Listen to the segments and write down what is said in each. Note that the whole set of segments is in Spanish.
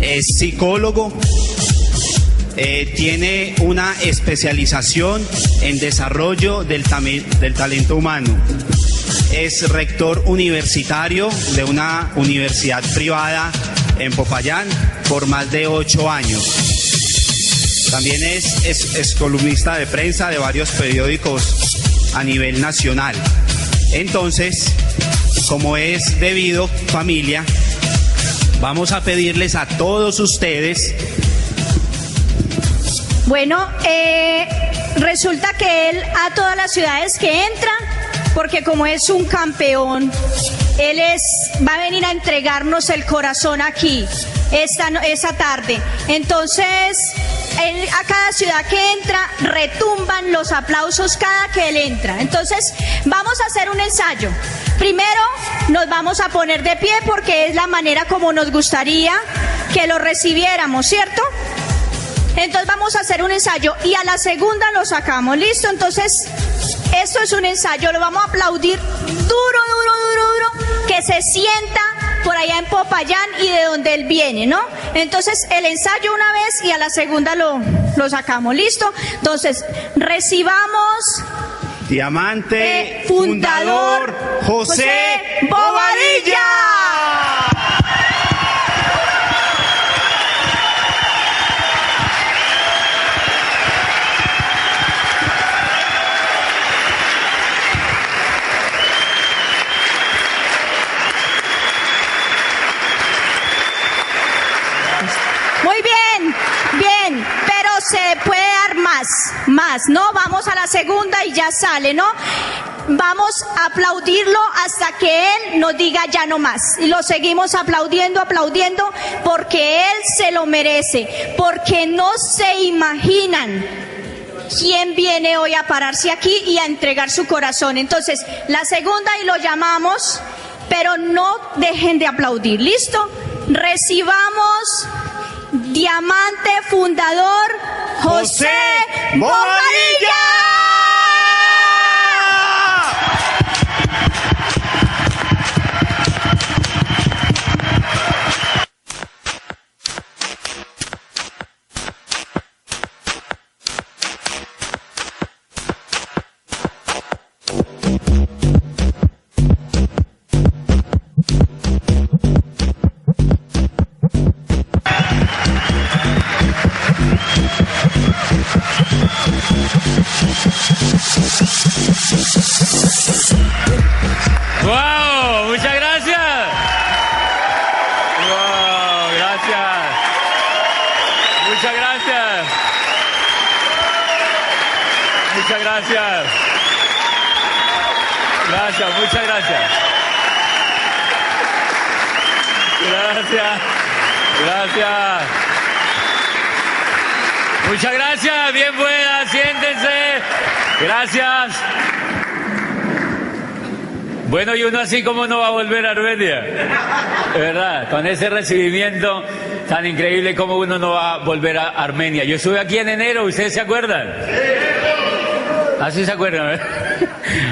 es psicólogo, tiene una especialización en desarrollo del talento humano. Es rector universitario de una universidad privada en Popayán por más de 8 años. También es columnista de prensa de varios periódicos a nivel nacional. Entonces, como es debido, familia, vamos a pedirles a todos ustedes. Bueno, resulta que él a todas las ciudades que entra, porque como es un campeón, él va a venir a entregarnos el corazón aquí esta tarde. Entonces, a cada ciudad que entra retumban los aplausos cada que él entra. Entonces vamos a hacer un ensayo. Primero nos vamos a poner de pie porque es la manera como nos gustaría que lo recibiéramos, ¿cierto? Entonces vamos a hacer un ensayo y a la segunda lo sacamos, ¿listo? Entonces esto es un ensayo, lo vamos a aplaudir duro, que se sienta por allá en Popayán y de donde él viene, ¿no? Entonces el ensayo una vez y a la segunda lo sacamos, ¿listo? Entonces recibamos Diamante Fundador José Bobadilla. Muy bien, bien, pero se puede dar más, ¿no? Vamos a la segunda y ya sale, ¿no? Vamos a aplaudirlo hasta que él nos diga ya no más. Y lo seguimos aplaudiendo, porque él se lo merece, porque no se imaginan quién viene hoy a pararse aquí y a entregar su corazón. Entonces, la segunda y lo llamamos, pero no dejen de aplaudir, ¿listo? Recibamos Diamante Fundador José Bobadilla. ¡Wow! ¡Muchas gracias! ¡Wow! ¡Gracias! ¡Muchas gracias! ¡Muchas gracias! Gracias, muchas gracias. Gracias. Gracias. Muchas gracias. Bien buenas, siéntense. Gracias. Bueno, y uno así como no va a volver a Armenia, de verdad, con ese recibimiento tan increíble como uno no va a volver a Armenia. Yo estuve aquí en enero, ¿ustedes se acuerdan? ¿Así se acuerdan?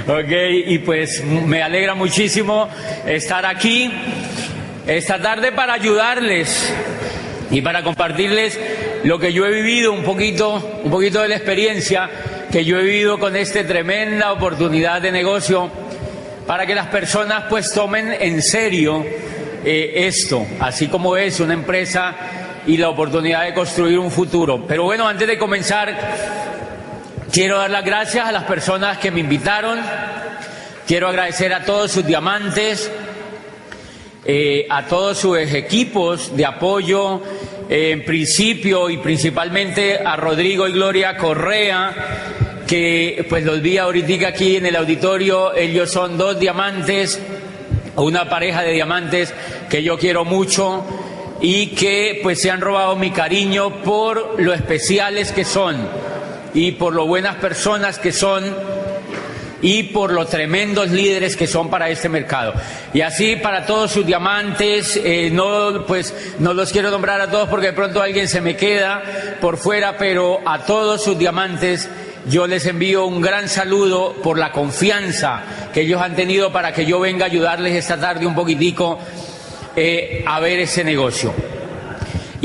Ok, y pues me alegra muchísimo estar aquí esta tarde para ayudarles y para compartirles lo que yo he vivido, un poquito de la experiencia que yo he vivido con esta tremenda oportunidad de negocio, para que las personas pues tomen en serio esto, así como es una empresa y la oportunidad de construir un futuro. Pero bueno, antes de comenzar, quiero dar las gracias a las personas que me invitaron, quiero agradecer a todos sus diamantes, a todos sus equipos de apoyo, en principio y principalmente a Rodrigo y Gloria Correa, que pues los vi ahorita aquí en el auditorio. Ellos son dos diamantes, una pareja de diamantes que yo quiero mucho y que pues se han robado mi cariño por lo especiales que son y por lo buenas personas que son y por los tremendos líderes que son para este mercado. Y así para todos sus diamantes, no los quiero nombrar a todos porque de pronto alguien se me queda por fuera, pero a todos sus diamantes yo les envío un gran saludo por la confianza que ellos han tenido para que yo venga a ayudarles esta tarde un poquitico a ver ese negocio.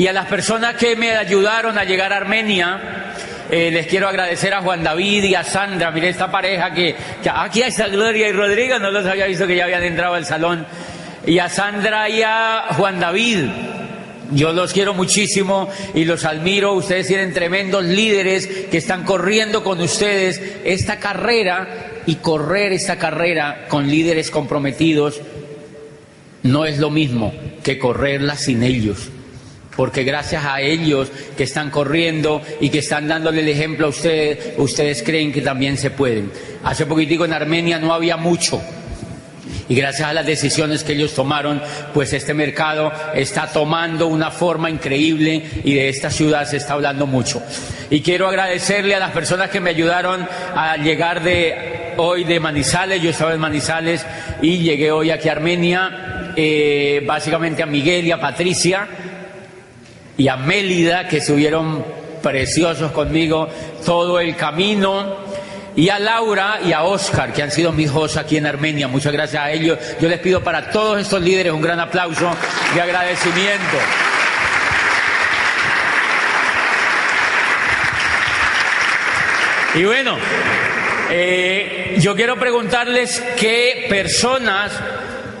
Y a las personas que me ayudaron a llegar a Armenia, les quiero agradecer a Juan David y a Sandra. Mire esta pareja que aquí está Gloria y Rodrigo, no los había visto que ya habían entrado al salón. Y a Sandra y a Juan David, yo los quiero muchísimo y los admiro. Ustedes tienen tremendos líderes que están corriendo con ustedes esta carrera, y correr esta carrera con líderes comprometidos no es lo mismo que correrla sin ellos. Porque gracias a ellos que están corriendo y que están dándole el ejemplo a ustedes, ustedes creen que también se pueden. Hace poquitico en Armenia no había mucho. Y gracias a las decisiones que ellos tomaron, pues este mercado está tomando una forma increíble y de esta ciudad se está hablando mucho. Y quiero agradecerle a las personas que me ayudaron a llegar hoy de Manizales. Yo estaba en Manizales y llegué hoy aquí a Armenia, básicamente a Miguel y a Patricia y a Mélida, que estuvieron preciosos conmigo todo el camino. Y a Laura y a Oscar, que han sido mis hosts aquí en Armenia. Muchas gracias a ellos. Yo les pido para todos estos líderes un gran aplauso de agradecimiento. Y bueno, yo quiero preguntarles qué personas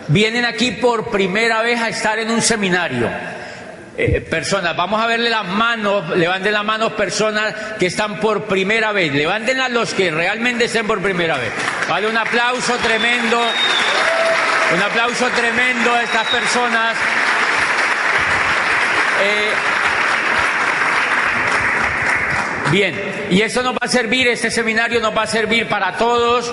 vienen aquí por primera vez a estar en un seminario. Personas, vamos a verle las manos, levanten las manos personas que están por primera vez, levántenlas los que realmente estén por primera vez. Vale, un aplauso tremendo a estas personas. Bien, y esto nos va a servir, este seminario nos va a servir para todos,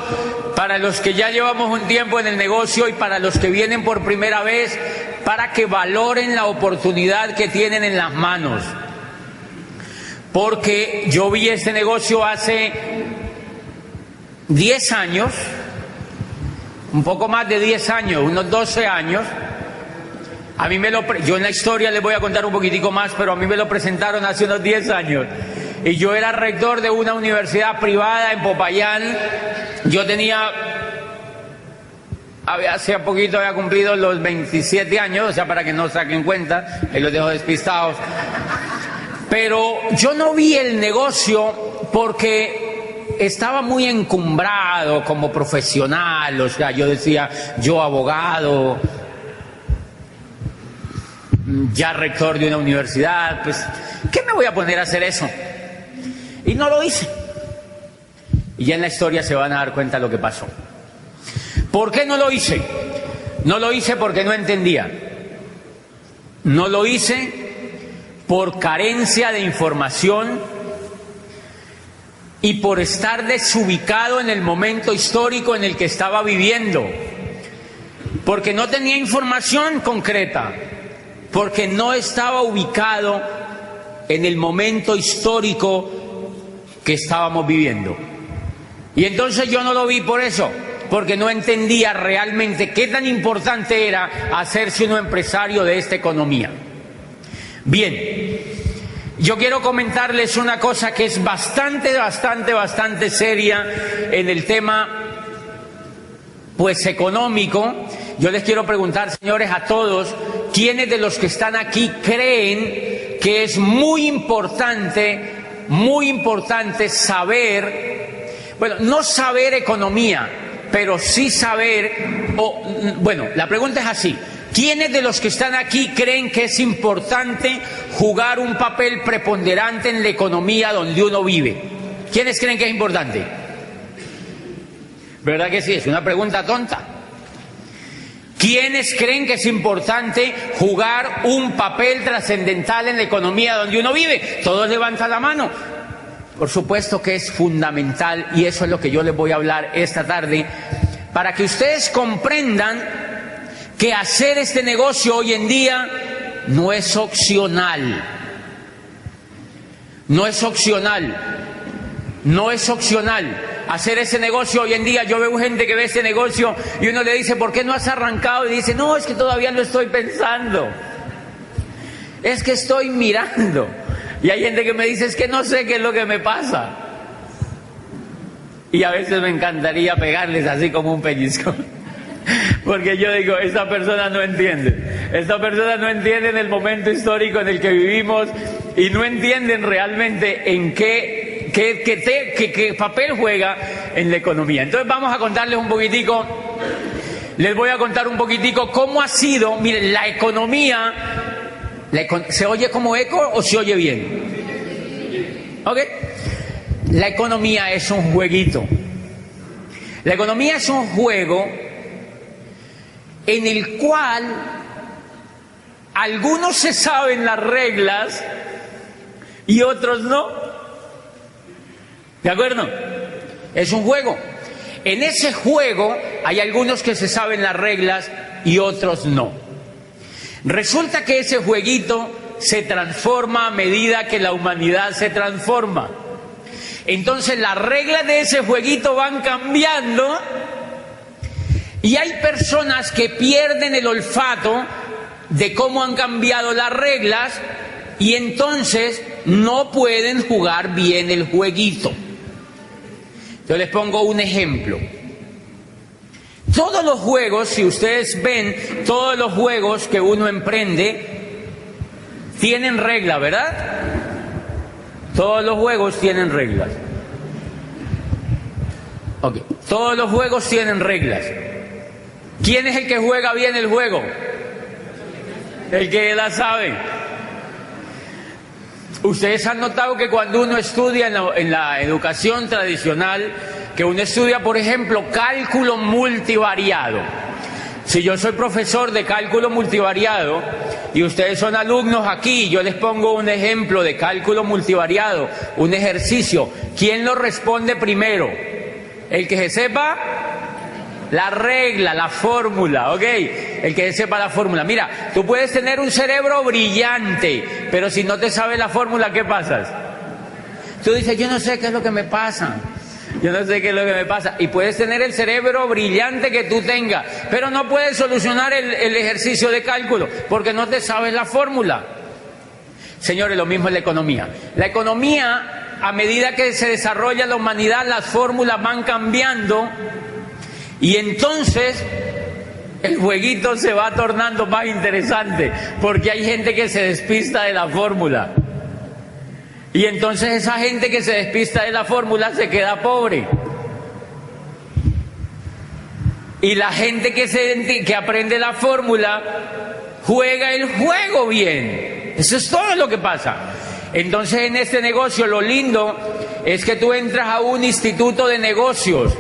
para los que ya llevamos un tiempo en el negocio y para los que vienen por primera vez, para que valoren la oportunidad que tienen en las manos. Porque yo vi este negocio hace 10 años, un poco más de 10 años, unos 12 años. A mí yo en la historia les voy a contar un poquitico más, pero a mí me lo presentaron hace unos 10 años. Y yo era rector de una universidad privada en Popayán. Yo hace poquito había cumplido los 27 años, o sea, para que no saquen cuenta, ahí los dejo despistados. Pero yo no vi el negocio porque estaba muy encumbrado como profesional, o sea, yo decía, yo abogado, ya rector de una universidad, pues, ¿qué me voy a poner a hacer eso? Y no lo hice. Y ya en la historia se van a dar cuenta de lo que pasó. ¿Por qué no lo hice? No lo hice porque no entendía. No lo hice por carencia de información y por estar desubicado en el momento histórico en el que estaba viviendo. Porque no tenía información concreta. Porque no estaba ubicado en el momento histórico que estábamos viviendo. Y entonces yo no lo vi por eso, porque no entendía realmente qué tan importante era hacerse uno empresario de esta economía. Bien, yo quiero comentarles una cosa que es bastante seria en el tema, pues, económico. Yo les quiero preguntar, señores, a todos, ¿quiénes de los que están aquí creen que es muy importante saber, bueno, no saber economía, pero sí saber, la pregunta es así: ¿quiénes de los que están aquí creen que es importante jugar un papel preponderante en la economía donde uno vive? ¿Quiénes creen que es importante? ¿Verdad que sí? Es una pregunta tonta. ¿Quiénes creen que es importante jugar un papel trascendental en la economía donde uno vive? Todos levantan la mano. Por supuesto que es fundamental, y eso es lo que yo les voy a hablar esta tarde, para que ustedes comprendan que hacer este negocio hoy en día no es opcional. No es opcional. No es opcional. Hacer ese negocio hoy en día, yo veo gente que ve ese negocio y uno le dice, ¿por qué no has arrancado? Y dice, no, es que todavía lo estoy pensando. Es que estoy mirando. Y hay gente que me dice, es que no sé qué es lo que me pasa. Y a veces me encantaría pegarles así como un pellizco. Porque yo digo, esta persona no entiende. Estas personas no entienden el momento histórico en el que vivimos y no entienden realmente en qué papel juega en la economía. Entonces vamos a contarles un poquitico, les voy a contar un poquitico cómo ha sido, miren, la economía, ¿se oye como eco o se oye bien? ¿Ok? La economía es un jueguito. La economía es un juego en el cual algunos se saben las reglas y otros no. ¿De acuerdo? Es un juego. En ese juego hay algunos que se saben las reglas y otros no. Resulta que ese jueguito se transforma a medida que la humanidad se transforma. Entonces las reglas de ese jueguito van cambiando y hay personas que pierden el olfato de cómo han cambiado las reglas y entonces no pueden jugar bien el jueguito. Yo les pongo un ejemplo. Todos los juegos, si ustedes ven, todos los juegos que uno emprende tienen regla, ¿verdad? Todos los juegos tienen reglas. Ok, todos los juegos tienen reglas. ¿Quién es el que juega bien el juego? El que la sabe. Ustedes han notado que cuando uno estudia en la educación tradicional, que uno estudia, por ejemplo, cálculo multivariado. Si yo soy profesor de cálculo multivariado y ustedes son alumnos aquí, yo les pongo un ejemplo de cálculo multivariado, un ejercicio. ¿Quién lo responde primero? El que se sepa la regla, la fórmula, ¿ok? El que sepa la fórmula. Mira, tú puedes tener un cerebro brillante, pero si no te sabes la fórmula, ¿qué pasas? Tú dices, yo no sé qué es lo que me pasa. Yo no sé qué es lo que me pasa. Y puedes tener el cerebro brillante que tú tengas, pero no puedes solucionar el ejercicio de cálculo porque no te sabes la fórmula. Señores, lo mismo es la economía. La economía, a medida que se desarrolla la humanidad, las fórmulas van cambiando y entonces el jueguito se va tornando más interesante porque hay gente que se despista de la fórmula. Y entonces esa gente que se despista de la fórmula se queda pobre. Y la gente que aprende la fórmula juega el juego bien. Eso es todo lo que pasa. Entonces en este negocio lo lindo es que tú entras a un instituto de negocios,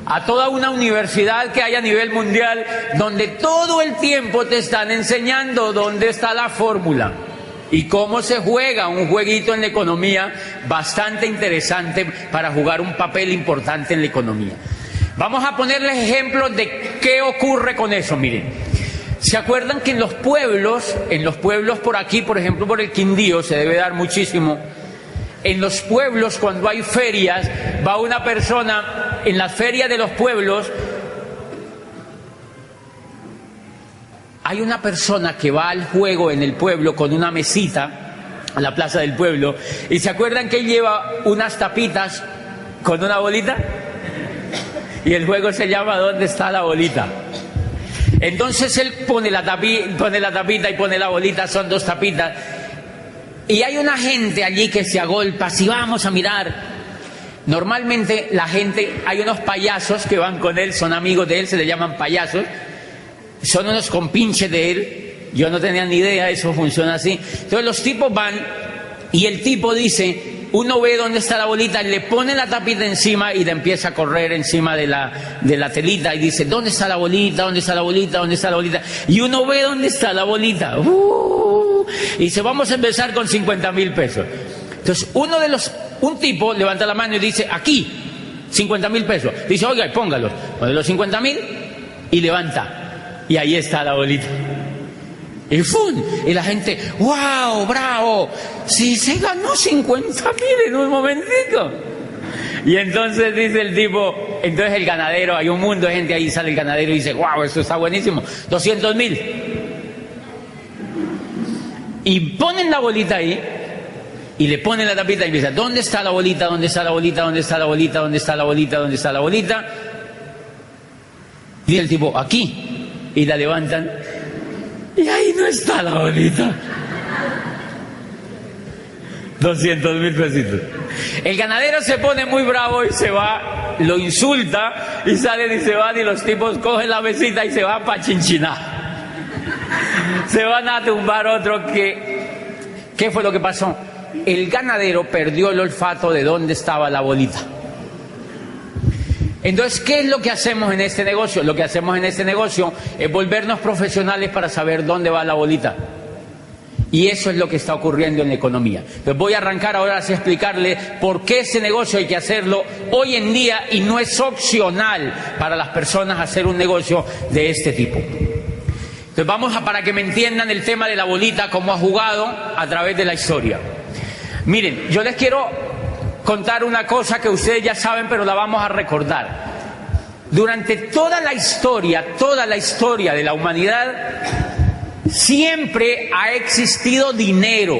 a toda una universidad que hay a nivel mundial, donde todo el tiempo te están enseñando dónde está la fórmula. Y cómo se juega un jueguito en la economía bastante interesante para jugar un papel importante en la economía. Vamos a ponerles ejemplos de qué ocurre con eso. Miren, ¿se acuerdan que en los pueblos por aquí, por ejemplo por el Quindío, se debe dar muchísimo? En los pueblos, cuando hay ferias, va una persona en las ferias de los pueblos. Hay una persona que va al juego en el pueblo con una mesita a la plaza del pueblo y ¿se acuerdan que él lleva unas tapitas con una bolita? Y el juego se llama ¿Dónde está la bolita? Entonces él pone la tapita y pone la bolita, son dos tapitas. Y hay una gente allí que se agolpa, si vamos a mirar. Normalmente la gente, hay unos payasos que van con él, son amigos de él, se le llaman payasos. Son unos compinches de él, yo no tenía ni idea, eso funciona así. Entonces los tipos van y el tipo dice, uno ve dónde está la bolita, le pone la tapita encima y le empieza a correr encima de la telita y dice, ¿dónde está la bolita? ¿Dónde está la bolita? ¿Dónde está la bolita? Y uno ve dónde está la bolita. Y dice, vamos a empezar con 50,000 pesos. Entonces un tipo levanta la mano y dice, aquí, 50,000 pesos. Dice, oiga, póngalos. Pone los 50,000 y levanta. Y ahí está la bolita. Y ¡fum! Y la gente, ¡wow! ¡Bravo! Sí, se ganó 50,000 en un momentico. Y entonces dice el tipo, entonces el ganadero, hay un mundo de gente ahí, sale el ganadero y dice, ¡wow! Eso está buenísimo. 200,000. Y ponen la bolita ahí y le ponen la tapita y dice, ¿dónde está la bolita? ¿Dónde está la bolita? ¿Dónde está la bolita? ¿Dónde está la bolita? ¿Dónde está la bolita? Y dice el tipo, aquí. Y la levantan Y ahí no está la bolita. 200.000 pesitos. El ganadero se pone muy bravo y se va, lo insulta y salen y se van y los tipos cogen la mesita y se van para Chinchiná. Se van a tumbar otro que... ¿Qué fue lo que pasó? El ganadero perdió el olfato de dónde estaba la bolita. Entonces, ¿qué es lo que hacemos en este negocio? Lo que hacemos en este negocio es volvernos profesionales para saber dónde va la bolita. Y eso es lo que está ocurriendo en la economía. Entonces voy a arrancar ahora a explicarle por qué ese negocio hay que hacerlo hoy en día y no es opcional para las personas hacer un negocio de este tipo. Entonces vamos para que me entiendan el tema de la bolita, cómo ha jugado a través de la historia. Miren, yo les quiero contar una cosa que ustedes ya saben, pero la vamos a recordar. Durante toda la historia de la humanidad, siempre ha existido dinero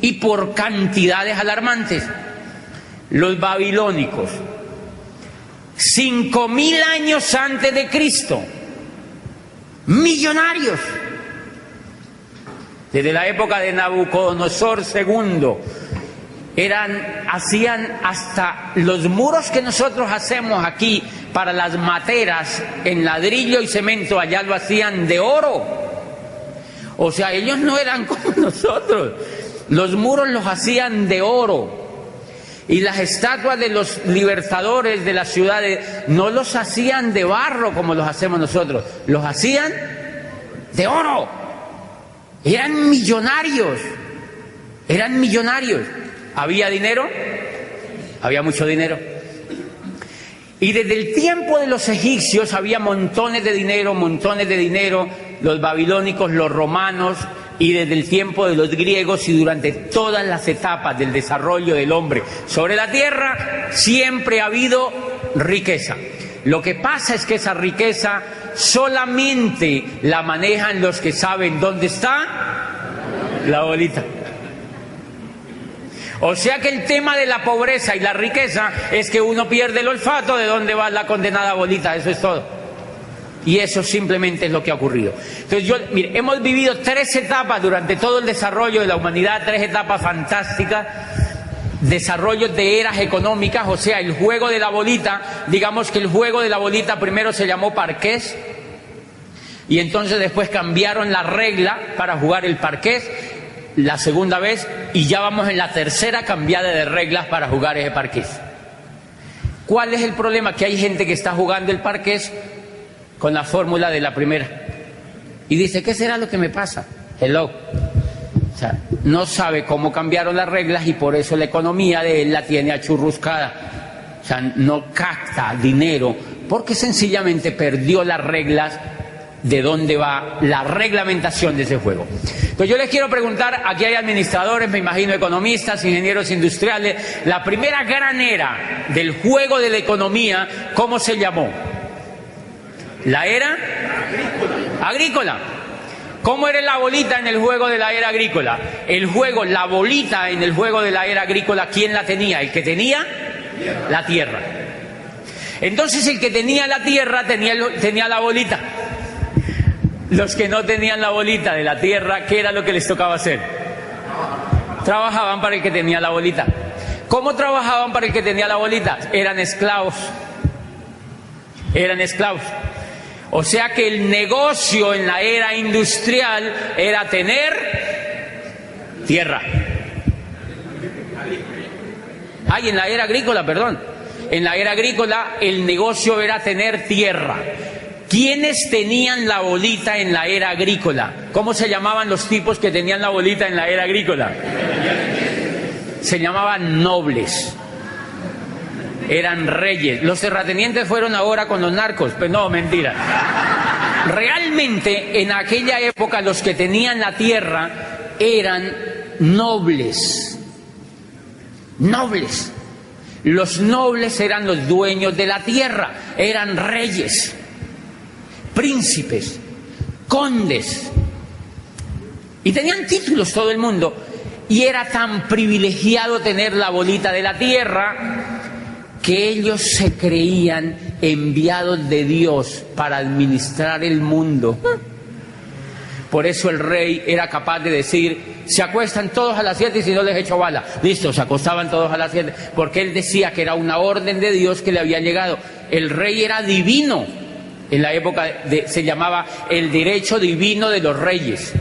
y por cantidades alarmantes. Los babilónicos, 5.000 años antes de Cristo, millonarios. Desde la época de Nabucodonosor II, hacían hasta los muros que nosotros hacemos aquí para las materas en ladrillo y cemento, allá lo hacían de oro. O sea, ellos no eran como nosotros. Los muros los hacían de oro. Y las estatuas de los libertadores de las ciudades no los hacían de barro como los hacemos nosotros. Los hacían de oro. Eran millonarios. Eran millonarios. ¿Había dinero? Había mucho dinero. Y desde el tiempo de los egipcios había montones de dinero, los babilónicos, los romanos, y desde el tiempo de los griegos y durante todas las etapas del desarrollo del hombre sobre la tierra, siempre ha habido riqueza. Lo que pasa es que esa riqueza solamente la manejan los que saben dónde está la bolita. O sea que el tema de la pobreza y la riqueza es que uno pierde el olfato de dónde va la condenada bolita, eso es todo. Y eso simplemente es lo que ha ocurrido. Entonces mire, hemos vivido 3 etapas durante todo el desarrollo de la humanidad, 3 etapas fantásticas, desarrollos de eras económicas, o sea, el juego de la bolita, digamos que el juego de la bolita primero se llamó parqués, y entonces después cambiaron la regla para jugar el parqués, la segunda vez, y ya vamos en la tercera cambiada de reglas para jugar ese parqués. ¿Cuál es el problema? Que hay gente que está jugando el parqués con la fórmula de la primera y dice, ¿qué será lo que me pasa? Hello. O sea, no sabe cómo cambiaron las reglas y por eso la economía de él la tiene achurruscada. O sea, no capta dinero porque sencillamente perdió las reglas de dónde va la reglamentación de ese juego. Entonces yo les quiero preguntar, aquí hay administradores, me imagino economistas, ingenieros industriales, la primera gran era del juego de la economía, ¿cómo se llamó? La era agrícola. ¿Cómo era la bolita en el juego de la era agrícola? La bolita en el juego de la era agrícola, ¿quién la tenía? El que tenía la tierra. Entonces el que tenía la tierra tenía la bolita. Los que no tenían la bolita de la tierra, ¿qué era lo que les tocaba hacer? Trabajaban para el que tenía la bolita. ¿Cómo trabajaban para el que tenía la bolita? Eran esclavos. Eran esclavos. O sea que el negocio en la era industrial era tener tierra. Ay, en la era agrícola, perdón. En la era agrícola el negocio era tener tierra. ¿Quiénes tenían la bolita en la era agrícola? ¿Cómo se llamaban los tipos que tenían la bolita en la era agrícola? Se llamaban nobles. Eran reyes. Los terratenientes fueron ahora con los narcos. Pues no, mentira. Realmente en aquella época los que tenían la tierra eran nobles. Nobles. Los nobles eran los dueños de la tierra. Eran reyes, príncipes, condes. Y tenían títulos todo el mundo. Y era tan privilegiado tener la bolita de la tierra que ellos se creían enviados de Dios para administrar el mundo. Por eso el rey era capaz de decir, se acuestan todos a las 7 y si no les echo bala. Listo, se acostaban todos a las 7, porque él decía que era una orden de Dios que le había llegado. El rey era divino. En la época se llamaba el derecho divino de los reyes.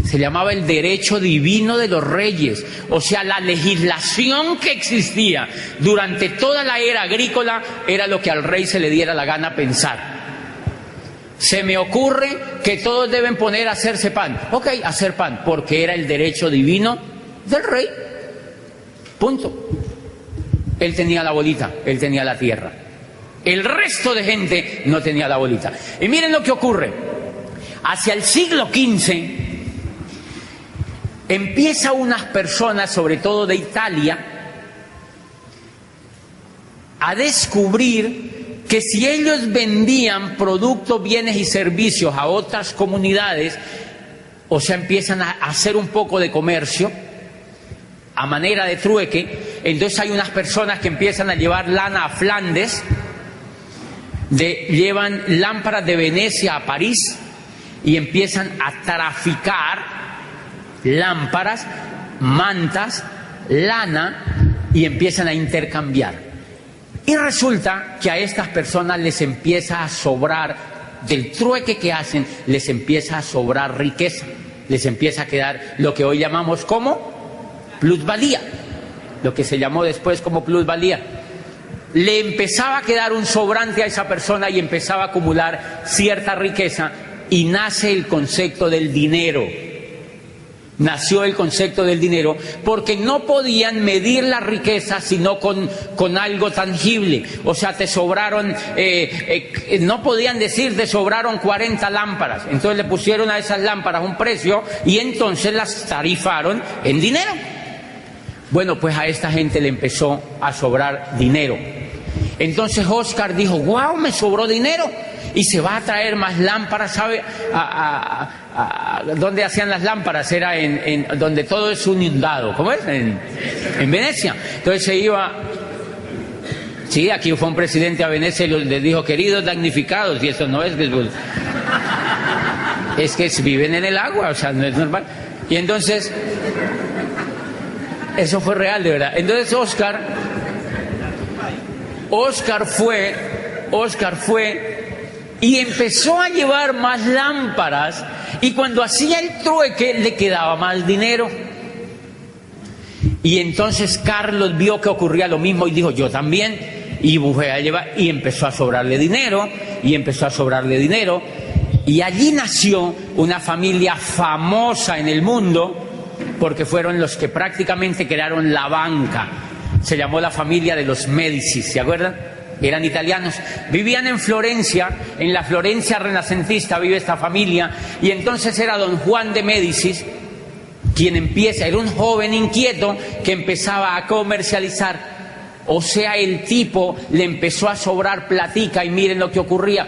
Se llamaba el derecho divino de los reyes. O sea, la legislación que existía durante toda la era agrícola era lo que al rey se le diera la gana pensar. Se me ocurre que todos deben poner a hacerse pan. Ok, hacer pan, porque era el derecho divino del rey. Punto. Él tenía la bolita, él tenía la tierra. El resto de gente no tenía la bolita. Y miren lo que ocurre. Hacia el siglo XV empieza unas personas, sobre todo de Italia, a descubrir que si ellos vendían productos, bienes y servicios a otras comunidades, o sea, empiezan a hacer un poco de comercio a manera de trueque, entonces hay unas personas que empiezan a llevar lana a Flandes, llevan lámparas de Venecia a París y empiezan a traficar lámparas, mantas, lana y empiezan a intercambiar. Y resulta que a estas personas les empieza a sobrar, del trueque que hacen, les empieza a sobrar riqueza, les empieza a quedar lo que hoy llamamos como plusvalía, lo que se llamó después como plusvalía. Le empezaba a quedar un sobrante a esa persona y empezaba a acumular cierta riqueza y nace el concepto del dinero. Nació el concepto del dinero porque no podían medir la riqueza sino con algo tangible. O sea, te sobraron, no podían decir te sobraron 40 lámparas. Entonces le pusieron a esas lámparas un precio y entonces las tarifaron en dinero. Bueno, pues a esta gente le empezó a sobrar dinero. Entonces Oscar dijo, wow, me sobró dinero. Y se va a traer más lámparas, ¿sabe? ¿Dónde hacían las lámparas? Era en donde todo es inundado. ¿Cómo es? En Venecia. Entonces se iba... Sí, aquí fue un presidente a Venecia y les dijo, queridos damnificados, y eso no es... Es que viven en el agua, o sea, no es normal. Y entonces... Eso fue real, de verdad. Entonces Oscar fue y empezó a llevar más lámparas y cuando hacía el trueque le quedaba más dinero. Y entonces Carlos vio que ocurría lo mismo y dijo, yo también, y fue a llevar, y empezó a sobrarle dinero, y allí nació una familia famosa en el mundo, porque fueron los que prácticamente crearon la banca. Se llamó la familia de los Médici, ¿se acuerdan? Eran italianos, vivían en Florencia, en la Florencia renacentista vive esta familia, y entonces era don Juan de Médicis quien empieza, era un joven inquieto que empezaba a comercializar, o sea, el tipo le empezó a sobrar platica y miren lo que ocurría.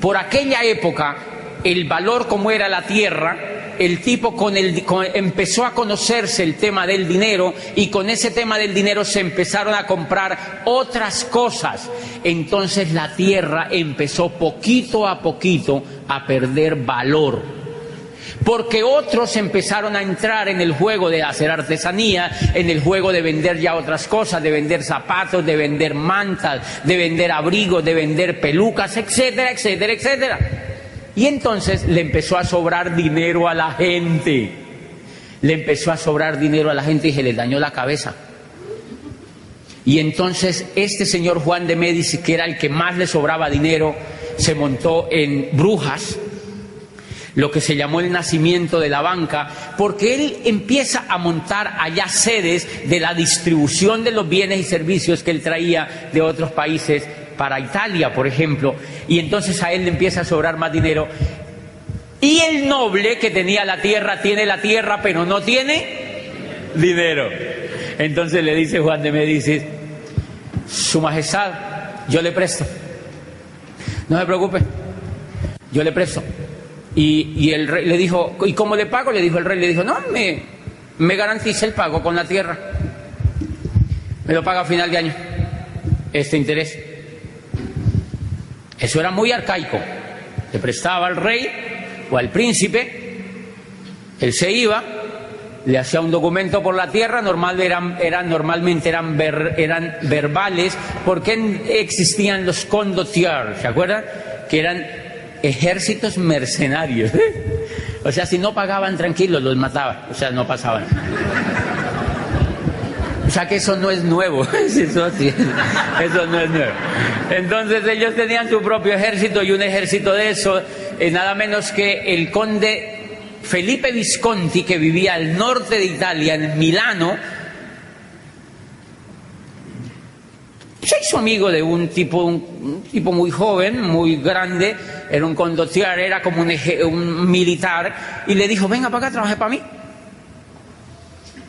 Por aquella época, el valor como era la tierra, el tipo empezó a conocerse el tema del dinero y con ese tema del dinero se empezaron a comprar otras cosas. Entonces la tierra empezó poquito a poquito a perder valor. Porque otros empezaron a entrar en el juego de hacer artesanía, en el juego de vender ya otras cosas, de vender zapatos, de vender mantas, de vender abrigos, de vender pelucas, etcétera, etcétera, etcétera. Y entonces le empezó a sobrar dinero a la gente. Y se le dañó la cabeza. Y entonces este señor Juan de Médici, que era el que más le sobraba dinero, se montó en Brujas, lo que se llamó el nacimiento de la banca, porque él empieza a montar allá sedes de la distribución de los bienes y servicios que él traía de otros países para Italia, por ejemplo, y entonces a él le empieza a sobrar más dinero. Y el noble que tenía la tierra, tiene la tierra, pero no tiene dinero. Entonces le dice Juan de Médicis, Su Majestad, yo le presto. No se preocupe, yo le presto. Y el rey le dijo, ¿y cómo le pago? Le dijo el rey, no, me garantiza el pago con la tierra. Me lo paga a final de año, este interés. Eso era muy arcaico. Le prestaba al rey o al príncipe, él se iba, le hacía un documento por la tierra, normalmente eran verbales, porque existían los condottieri, ¿se acuerdan? Que eran ejércitos mercenarios. O sea, si no pagaban tranquilos, los mataban, o sea, no pasaban. O sea que eso no es nuevo, eso no es nuevo. Entonces ellos tenían su propio ejército, y un ejército de eso, nada menos que el conde Felipe Visconti, que vivía al norte de Italia, en Milano, se hizo amigo de un tipo muy joven, muy grande, era un condottiere, era como un militar, y le dijo: venga para acá, trabaje para mí.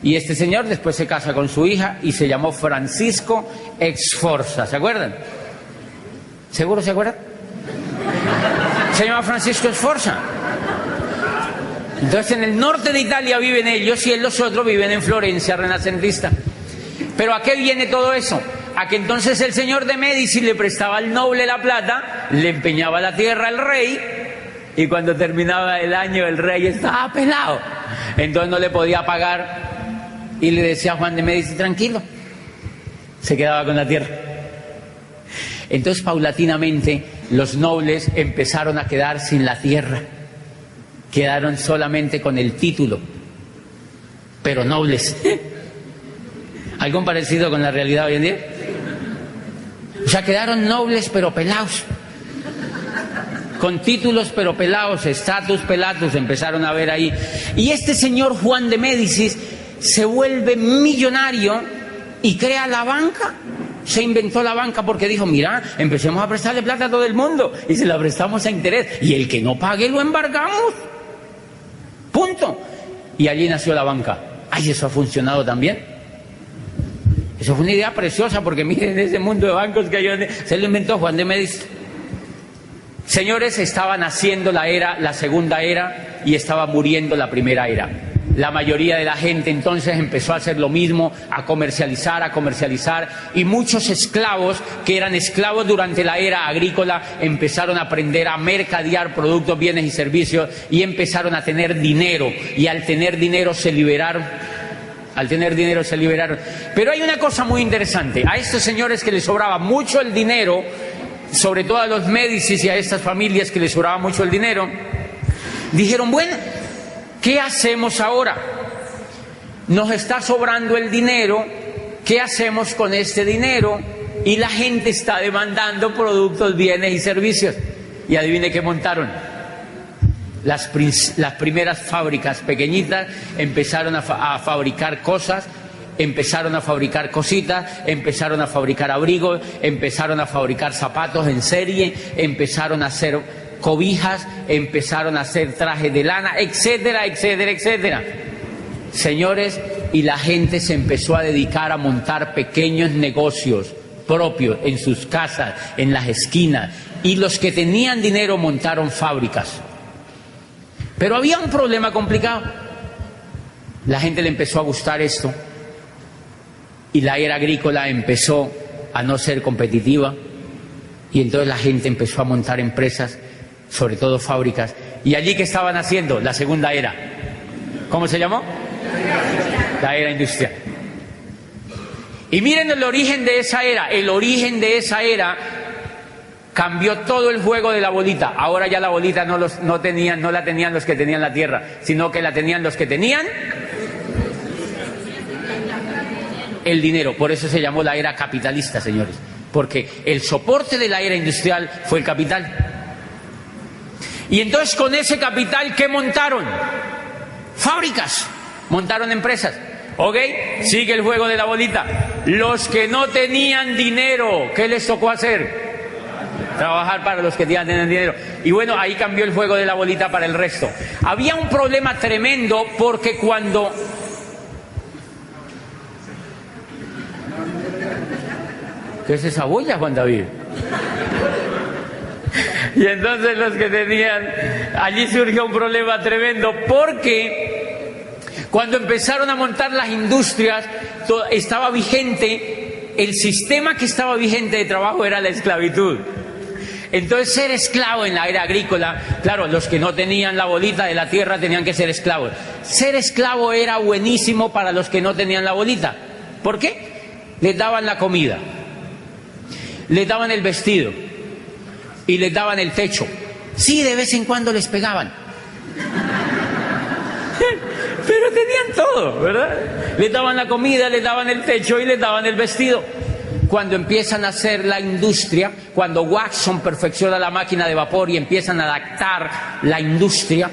Y este señor después se casa con su hija y se llamó Francisco Sforza, ¿se acuerdan? ¿Seguro se acuerdan? Se llama Francisco Sforza. Entonces en el norte de Italia viven ellos y los otros viven en Florencia, renacentista. Pero ¿a qué viene todo eso? A que entonces el señor de Médicis le prestaba al noble la plata, le empeñaba la tierra al rey, y cuando terminaba el año el rey estaba pelado, entonces no le podía pagar, y le decía a Juan de Médicis: tranquilo, se quedaba con la tierra. Entonces paulatinamente los nobles empezaron a quedar sin la tierra, quedaron solamente con el título, pero nobles. ¿Algo parecido con la realidad hoy en día? O sea, quedaron nobles pero pelados, con títulos pero pelados, status pelatus, empezaron a ver ahí. Y este señor Juan de Médicis se vuelve millonario y crea la banca. Se inventó la banca porque dijo: mira, empecemos a prestarle plata a todo el mundo y se la prestamos a interés, y el que no pague lo embargamos. Punto. Y allí nació la banca. Ay, eso ha funcionado también. Eso fue una idea preciosa, porque miren ese mundo de bancos que hay, se lo inventó Juan de Médicis. Señores, estaba naciendo la segunda era, y estaba muriendo la primera era. La mayoría de la gente entonces empezó a hacer lo mismo, a comercializar, y muchos esclavos, que eran esclavos durante la era agrícola, empezaron a aprender a mercadear productos, bienes y servicios, y empezaron a tener dinero, y al tener dinero se liberaron. Pero hay una cosa muy interesante: a estos señores que les sobraba mucho el dinero, sobre todo a los Médicis y a estas familias que les sobraba mucho el dinero, dijeron: bueno, ¿qué hacemos ahora? Nos está sobrando el dinero, ¿qué hacemos con este dinero? Y la gente está demandando productos, bienes y servicios. Y adivine qué montaron. Las primeras fábricas pequeñitas empezaron a fabricar cosas, empezaron a fabricar cositas, empezaron a fabricar abrigos, empezaron a fabricar zapatos en serie, empezaron a hacer cobijas, empezaron a hacer trajes de lana, etcétera, etcétera, etcétera. Señores, y la gente se empezó a dedicar a montar pequeños negocios propios en sus casas, en las esquinas, y los que tenían dinero montaron fábricas. Pero había un problema complicado. La gente le empezó a gustar esto, y la era agrícola empezó a no ser competitiva, y entonces la gente empezó a montar empresas, sobre todo fábricas. Y allí, ¿qué estaban haciendo? La segunda era. ¿Cómo se llamó? La era industrial. Y miren el origen de esa era. El origen de esa era cambió todo el juego de la bolita. Ahora ya la bolita no la tenían los que tenían la tierra, sino que la tenían los que tenían el dinero. Por eso se llamó la era capitalista, señores, porque el soporte de la era industrial fue el capital. Y entonces, con ese capital, ¿qué montaron? Fábricas, montaron empresas. ¿Ok? Sigue el juego de la bolita. Los que no tenían dinero, ¿qué les tocó hacer? Trabajar para los que tenían dinero. Y bueno, ahí cambió el juego de la bolita para el resto. Había un problema tremendo, porque cuando... ¿Qué es esa bulla, Juan David? Y entonces los que tenían... Allí surgió un problema tremendo, porque cuando empezaron a montar las industrias, estaba vigente, el sistema que estaba vigente de trabajo era la esclavitud. Entonces, ser esclavo en la era agrícola, claro, los que no tenían la bolita de la tierra tenían que ser esclavos. Ser esclavo era buenísimo para los que no tenían la bolita. ¿Por qué? Les daban la comida, les daban el vestido y les daban el techo. Sí, de vez en cuando les pegaban. Pero tenían todo, ¿verdad? Les daban la comida, les daban el techo y les daban el vestido. Cuando empiezan a hacer la industria, cuando Watson perfecciona la máquina de vapor y empiezan a adaptar la industria,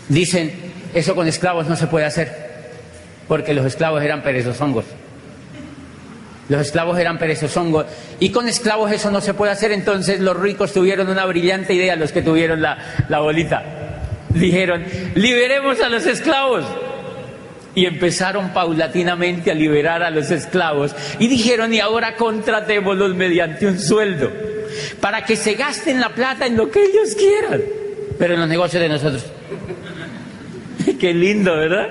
dicen, eso con esclavos no se puede hacer, porque los esclavos eran perezosongos. Los esclavos eran perezosongos, y con esclavos eso no se puede hacer. Entonces los ricos tuvieron una brillante idea, los que tuvieron la bolita. Dijeron, liberemos a los esclavos. Y empezaron paulatinamente a liberar a los esclavos. Y dijeron, y ahora contratémoslos mediante un sueldo, para que se gasten la plata en lo que ellos quieran, pero en los negocios de nosotros. Qué lindo, ¿verdad?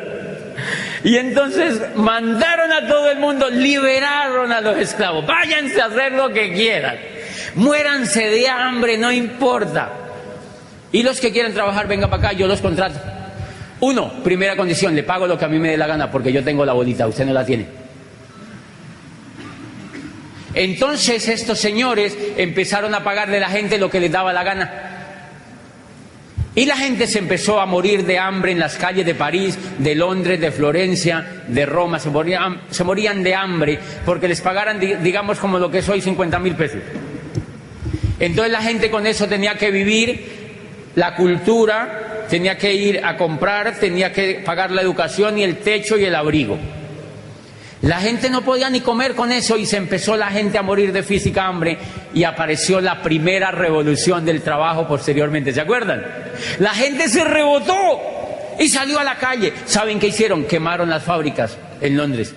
Y entonces mandaron a todo el mundo, liberaron a los esclavos. Váyanse a hacer lo que quieran. Muéranse de hambre, no importa. Y los que quieran trabajar, vengan para acá, yo los contrato. 1, primera condición, le pago lo que a mí me dé la gana, porque yo tengo la bolita, usted no la tiene. Entonces estos señores empezaron a pagarle a la gente lo que les daba la gana. Y la gente se empezó a morir de hambre en las calles de París, de Londres, de Florencia, de Roma. Se morían de hambre porque les pagaran, digamos, como lo que es hoy, 50.000 pesos. Entonces la gente con eso tenía que vivir, la cultura, tenía que ir a comprar, tenía que pagar la educación y el techo y el abrigo. La gente no podía ni comer con eso y se empezó la gente a morir de física hambre y apareció la primera revolución del trabajo posteriormente. ¿Se acuerdan? La gente se rebotó y salió a la calle. ¿Saben qué hicieron? Quemaron las fábricas en Londres.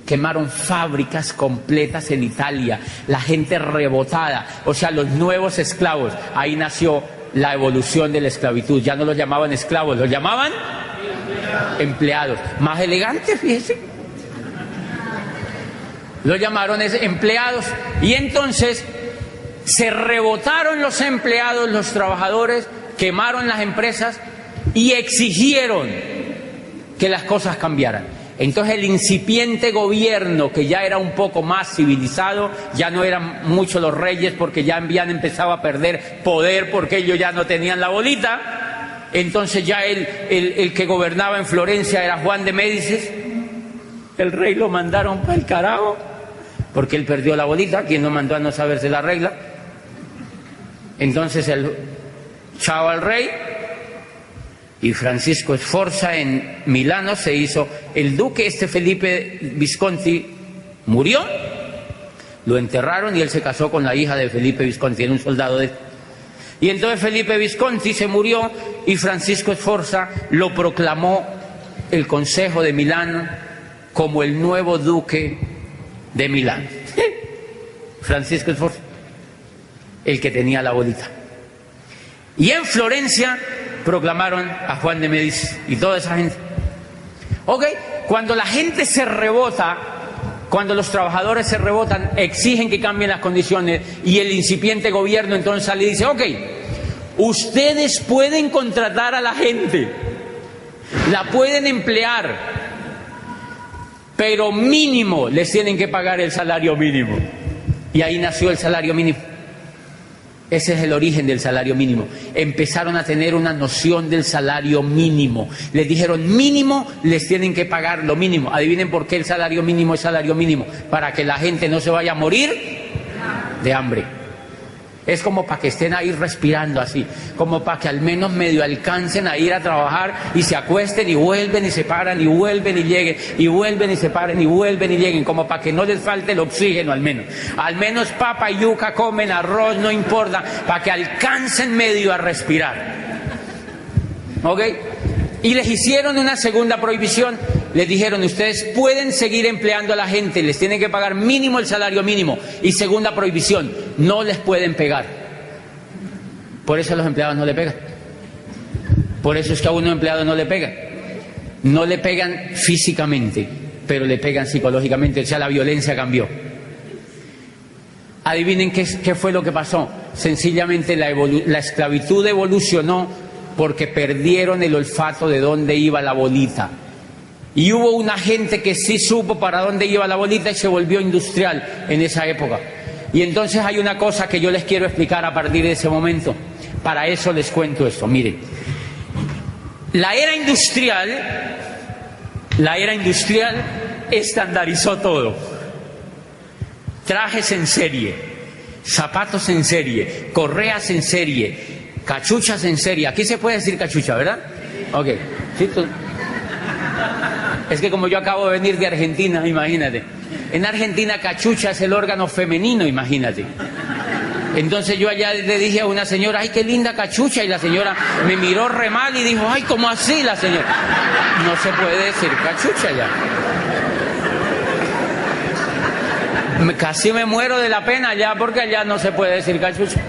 Quemaron fábricas completas en Italia. La gente rebotada, o sea, los nuevos esclavos. Ahí nació la evolución de la esclavitud. Ya no los llamaban esclavos, los llamaban empleados. Más elegantes, fíjense. Lo llamaron empleados. Y entonces se rebotaron los empleados, los trabajadores, quemaron las empresas y exigieron que las cosas cambiaran. Entonces el incipiente gobierno, que ya era un poco más civilizado, ya no eran muchos los reyes porque ya habían empezado a perder poder porque ellos ya no tenían la bolita. Entonces ya el que gobernaba en Florencia era Juan de Médicis. El rey lo mandaron para el carajo porque él perdió la bolita. ¿Quién lo mandó a no saberse la regla? Entonces el chao al rey. Y Francisco Sforza en Milano se hizo el duque. Felipe Visconti murió, lo enterraron y él se casó con la hija de Felipe Visconti, era un soldado de... Y entonces Felipe Visconti se murió y Francisco Sforza lo proclamó el Consejo de Milán como el nuevo duque de Milán. Francisco Sforza, el que tenía la bolita. Y en Florencia proclamaron a Juan de Médicis y toda esa gente. Ok, cuando la gente se rebota, cuando los trabajadores se rebotan, exigen que cambien las condiciones y el incipiente gobierno entonces sale y dice, ok, ustedes pueden contratar a la gente, la pueden emplear, pero mínimo les tienen que pagar el salario mínimo. Y ahí nació el salario mínimo. Ese es el origen del salario mínimo. Empezaron a tener una noción del salario mínimo. Les dijeron, mínimo, les tienen que pagar lo mínimo. Adivinen por qué el salario mínimo es salario mínimo. Para que la gente no se vaya a morir de hambre. Es como para que estén ahí respirando así. Como para que al menos medio alcancen a ir a trabajar y se acuesten y vuelven y se paran y vuelven y lleguen y vuelven y se paren y vuelven y lleguen. Como para que no les falte el oxígeno al menos. Al menos papa y yuca comen, arroz, no importa. Para que alcancen medio a respirar. ¿Ok? Y les hicieron una segunda prohibición. Les dijeron, ustedes pueden seguir empleando a la gente, les tienen que pagar mínimo el salario mínimo. Y segunda prohibición, no les pueden pegar. Por eso a los empleados no le pegan. Por eso es que a un empleado no le pegan. No le pegan físicamente, pero le pegan psicológicamente. O sea, la violencia cambió. Adivinen qué fue lo que pasó. Sencillamente la esclavitud evolucionó porque perdieron el olfato de dónde iba la bolita. Y hubo una gente que sí supo para dónde iba la bolita y se volvió industrial en esa época. Y entonces hay una cosa que yo les quiero explicar a partir de ese momento. Para eso les cuento esto. Miren, la era industrial estandarizó todo. Trajes en serie, zapatos en serie, correas en serie, cachuchas en serie. Aquí se puede decir cachucha, ¿verdad? Ok. ¿Sí? Es que como yo acabo de venir de Argentina, imagínate. En Argentina cachucha es el órgano femenino, imagínate. Entonces yo allá le dije a una señora, ay, qué linda cachucha, y la señora me miró re mal y dijo, ay, ¿cómo así la señora? No se puede decir cachucha ya. Casi me muero de la pena ya, porque allá no se puede decir cachucha.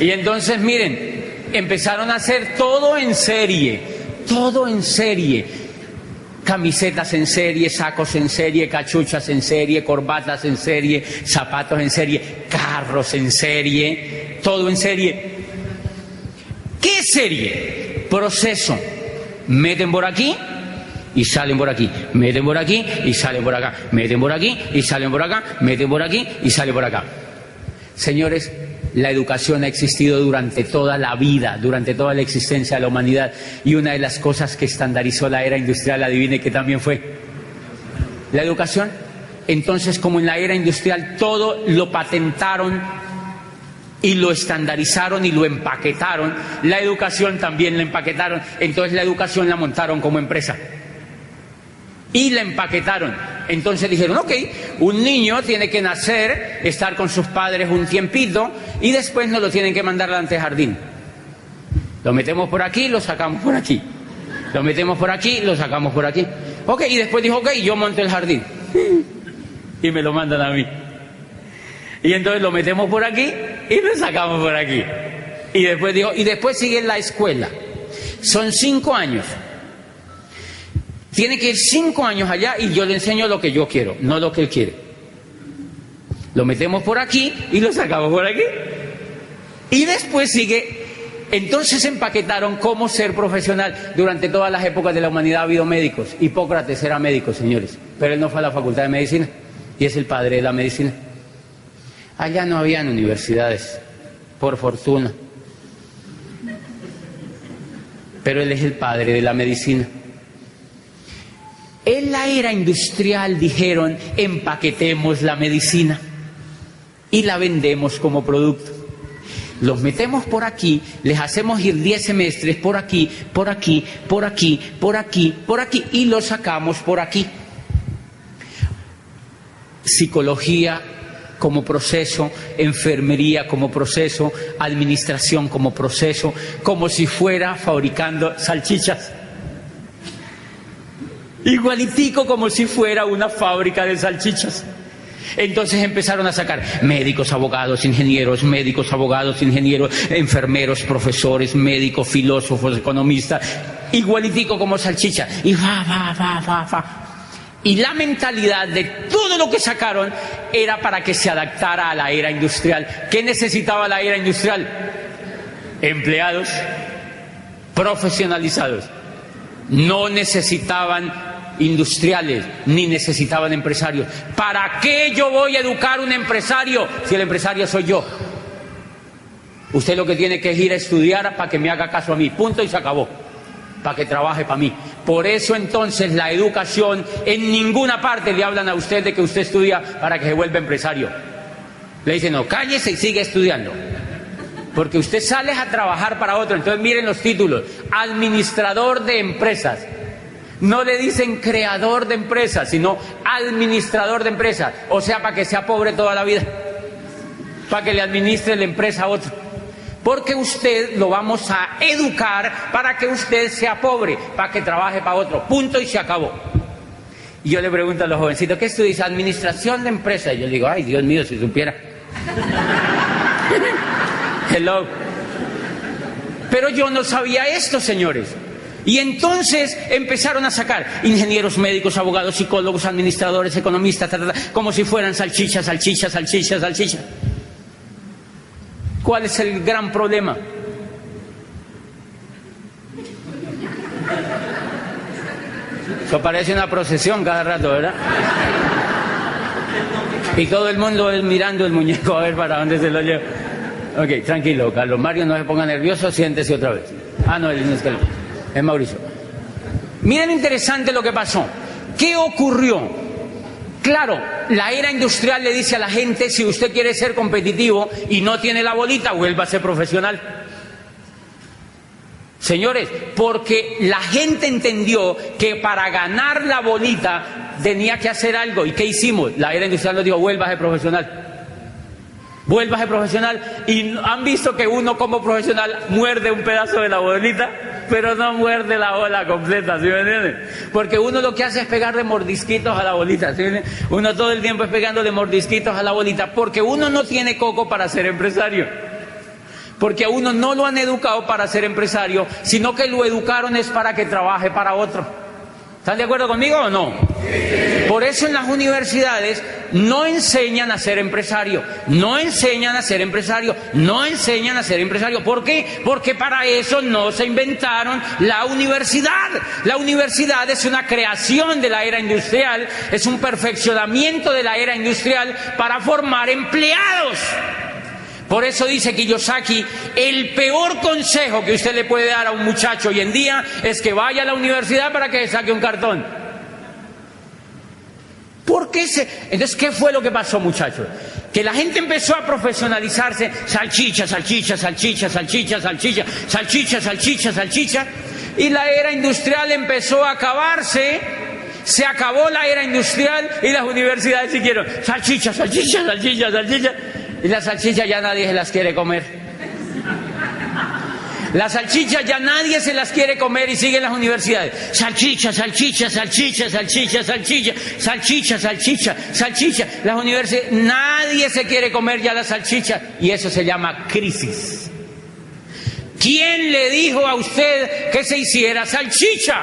Y entonces, miren, empezaron a hacer todo en serie, camisetas en serie, sacos en serie, cachuchas en serie, corbatas en serie, zapatos en serie, carros en serie, todo en serie. ¿Qué serie? Proceso. Meten por aquí y salen por aquí, meten por aquí y salen por acá, meten por aquí y salen por acá, meten por aquí y salen por acá. Señores, la educación ha existido durante toda la vida, durante toda la existencia de la humanidad, y una de las cosas que estandarizó la era industrial, adivine qué también fue la educación. Entonces, como en la era industrial todo lo patentaron y lo estandarizaron y lo empaquetaron, la educación también la empaquetaron. Entonces la educación la montaron como empresa y la empaquetaron. Entonces dijeron, ok, un niño tiene que nacer, estar con sus padres un tiempito y después nos lo tienen que mandar al antejardín. Lo metemos por aquí, lo sacamos por aquí. Lo metemos por aquí, lo sacamos por aquí. Ok, y después dijo, ok, yo monto el jardín. Y me lo mandan a mí. Y entonces lo metemos por aquí y lo sacamos por aquí. Y después dijo, y después sigue la escuela. Son 5 años. Tiene que ir 5 años allá y yo le enseño lo que yo quiero, no lo que él quiere. Lo metemos por aquí y lo sacamos por aquí. Y después sigue. Entonces empaquetaron cómo ser profesional. Durante todas las épocas de la humanidad ha habido médicos. Hipócrates era médico, señores, pero él no fue a la facultad de medicina y es el padre de la medicina. Allá no habían universidades, por fortuna, pero él es el padre de la medicina. En la era industrial dijeron, empaquetemos la medicina y la vendemos como producto. Los metemos por aquí, les hacemos ir 10 semestres por aquí, por aquí, por aquí, por aquí, por aquí, y los sacamos por aquí. Psicología como proceso, enfermería como proceso, administración como proceso, como si fuera fabricando salchichas. Igualitico como si fuera una fábrica de salchichas. Entonces empezaron a sacar médicos, abogados, ingenieros, médicos, abogados, ingenieros, enfermeros, profesores, médicos, filósofos, economistas, igualitico como salchicha. Y va. Y la mentalidad de todo lo que sacaron era para que se adaptara a la era industrial. ¿Qué necesitaba la era industrial? Empleados profesionalizados. No necesitaban industriales, ni necesitaban empresarios. ¿Para qué yo voy a educar un empresario si el empresario soy yo? Usted lo que tiene que es ir a estudiar para que me haga caso a mí, punto, y se acabó, para que trabaje para mí. Por eso entonces la educación, en ninguna parte le hablan a usted de que usted estudia para que se vuelva empresario. Le dicen, no, cállese y sigue estudiando, porque usted sale a trabajar para otro. Entonces miren los títulos: administrador de empresas. No le dicen creador de empresas, sino administrador de empresas. O sea, para que sea pobre toda la vida, para que le administre la empresa a otro. Porque usted lo vamos a educar para que usted sea pobre, para que trabaje para otro, punto, y se acabó. Y yo le pregunto a los jovencitos, ¿qué estudias? Administración de empresas. Y yo digo, ay, Dios mío, si supiera. Hello. Pero yo no sabía esto, señores. Y entonces empezaron a sacar ingenieros, médicos, abogados, psicólogos, administradores, economistas, como si fueran salchichas, salchichas, salchichas, salchichas. ¿Cuál es el gran problema? Eso parece una procesión cada rato, ¿verdad? Y todo el mundo mirando el muñeco a ver para dónde se lo lleva. Ok, tranquilo, Carlos Mario, no se ponga nervioso, siéntese otra vez. Ah, no, él no es Carlos, es Mauricio. Miren interesante lo que pasó. ¿Qué ocurrió? Claro, la era industrial le dice a la gente, si usted quiere ser competitivo y no tiene la bolita, vuelva a ser profesional. Señores, porque la gente entendió que para ganar la bolita tenía que hacer algo. ¿Y qué hicimos? La era industrial nos dijo, vuelva a ser profesional. Vuelva a ser profesional. Y han visto que uno como profesional muerde un pedazo de la bolita, pero no muerde la bola completa, ¿sí me entienden? Porque uno lo que hace es pegarle mordisquitos a la bolita, ¿sí me entienden? Uno todo el tiempo es pegándole mordisquitos a la bolita, porque uno no tiene coco para ser empresario. Porque a uno no lo han educado para ser empresario, sino que lo educaron es para que trabaje para otro. ¿Están de acuerdo conmigo o no? Por eso en las universidades no enseñan a ser empresario, no enseñan a ser empresario, no enseñan a ser empresario. ¿Por qué? Porque para eso no se inventaron la universidad. La universidad es una creación de la era industrial, es un perfeccionamiento de la era industrial para formar empleados. Por eso dice Kiyosaki, el peor consejo que usted le puede dar a un muchacho hoy en día es que vaya a la universidad para que saque un cartón. ¿Por qué Entonces, ¿qué fue lo que pasó, muchachos? Que la gente empezó a profesionalizarse, salchicha, salchicha, salchicha, salchicha, salchicha, salchicha, salchicha, salchicha, y la era industrial empezó a acabarse. Se acabó la era industrial y las universidades siguieron salchicha, salchicha, salchicha, salchicha. Y las salchichas ya nadie se las quiere comer. Las salchichas ya nadie se las quiere comer y siguen las universidades. Salchicha, salchicha, salchicha, salchicha, salchicha, salchicha, salchicha, salchicha. Las universidades, nadie se quiere comer ya la salchicha y eso se llama crisis. ¿Quién le dijo a usted que se hiciera salchicha?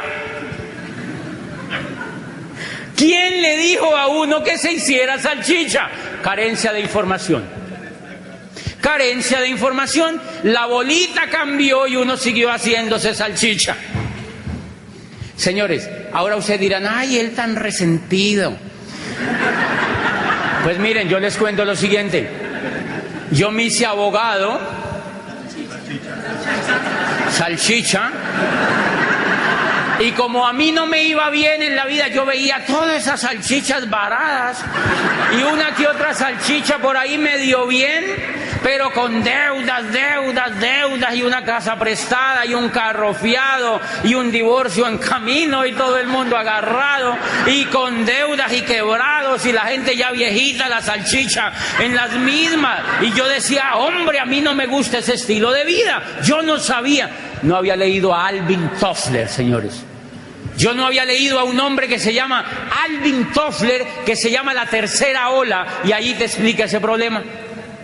¿Quién le dijo a uno que se hiciera salchicha? Carencia de información. Carencia de información, la bolita cambió y uno siguió haciéndose salchicha. Señores, ahora ustedes dirán, ay, él tan resentido. Pues miren, yo les cuento lo siguiente. Yo me hice abogado, salchicha, y como a mí no me iba bien en la vida, yo veía todas esas salchichas varadas y una que otra salchicha por ahí medio bien, pero con deudas, deudas, deudas, y una casa prestada, y un carro fiado, y un divorcio en camino, y todo el mundo agarrado, y con deudas y quebrados, y la gente ya viejita, la salchicha en las mismas. Y yo decía, hombre, a mí no me gusta ese estilo de vida. Yo no sabía, no había leído a Alvin Toffler, señores. Yo no había leído a un hombre que se llama Alvin Toffler, que se llama La Tercera Ola, y ahí te explica ese problema.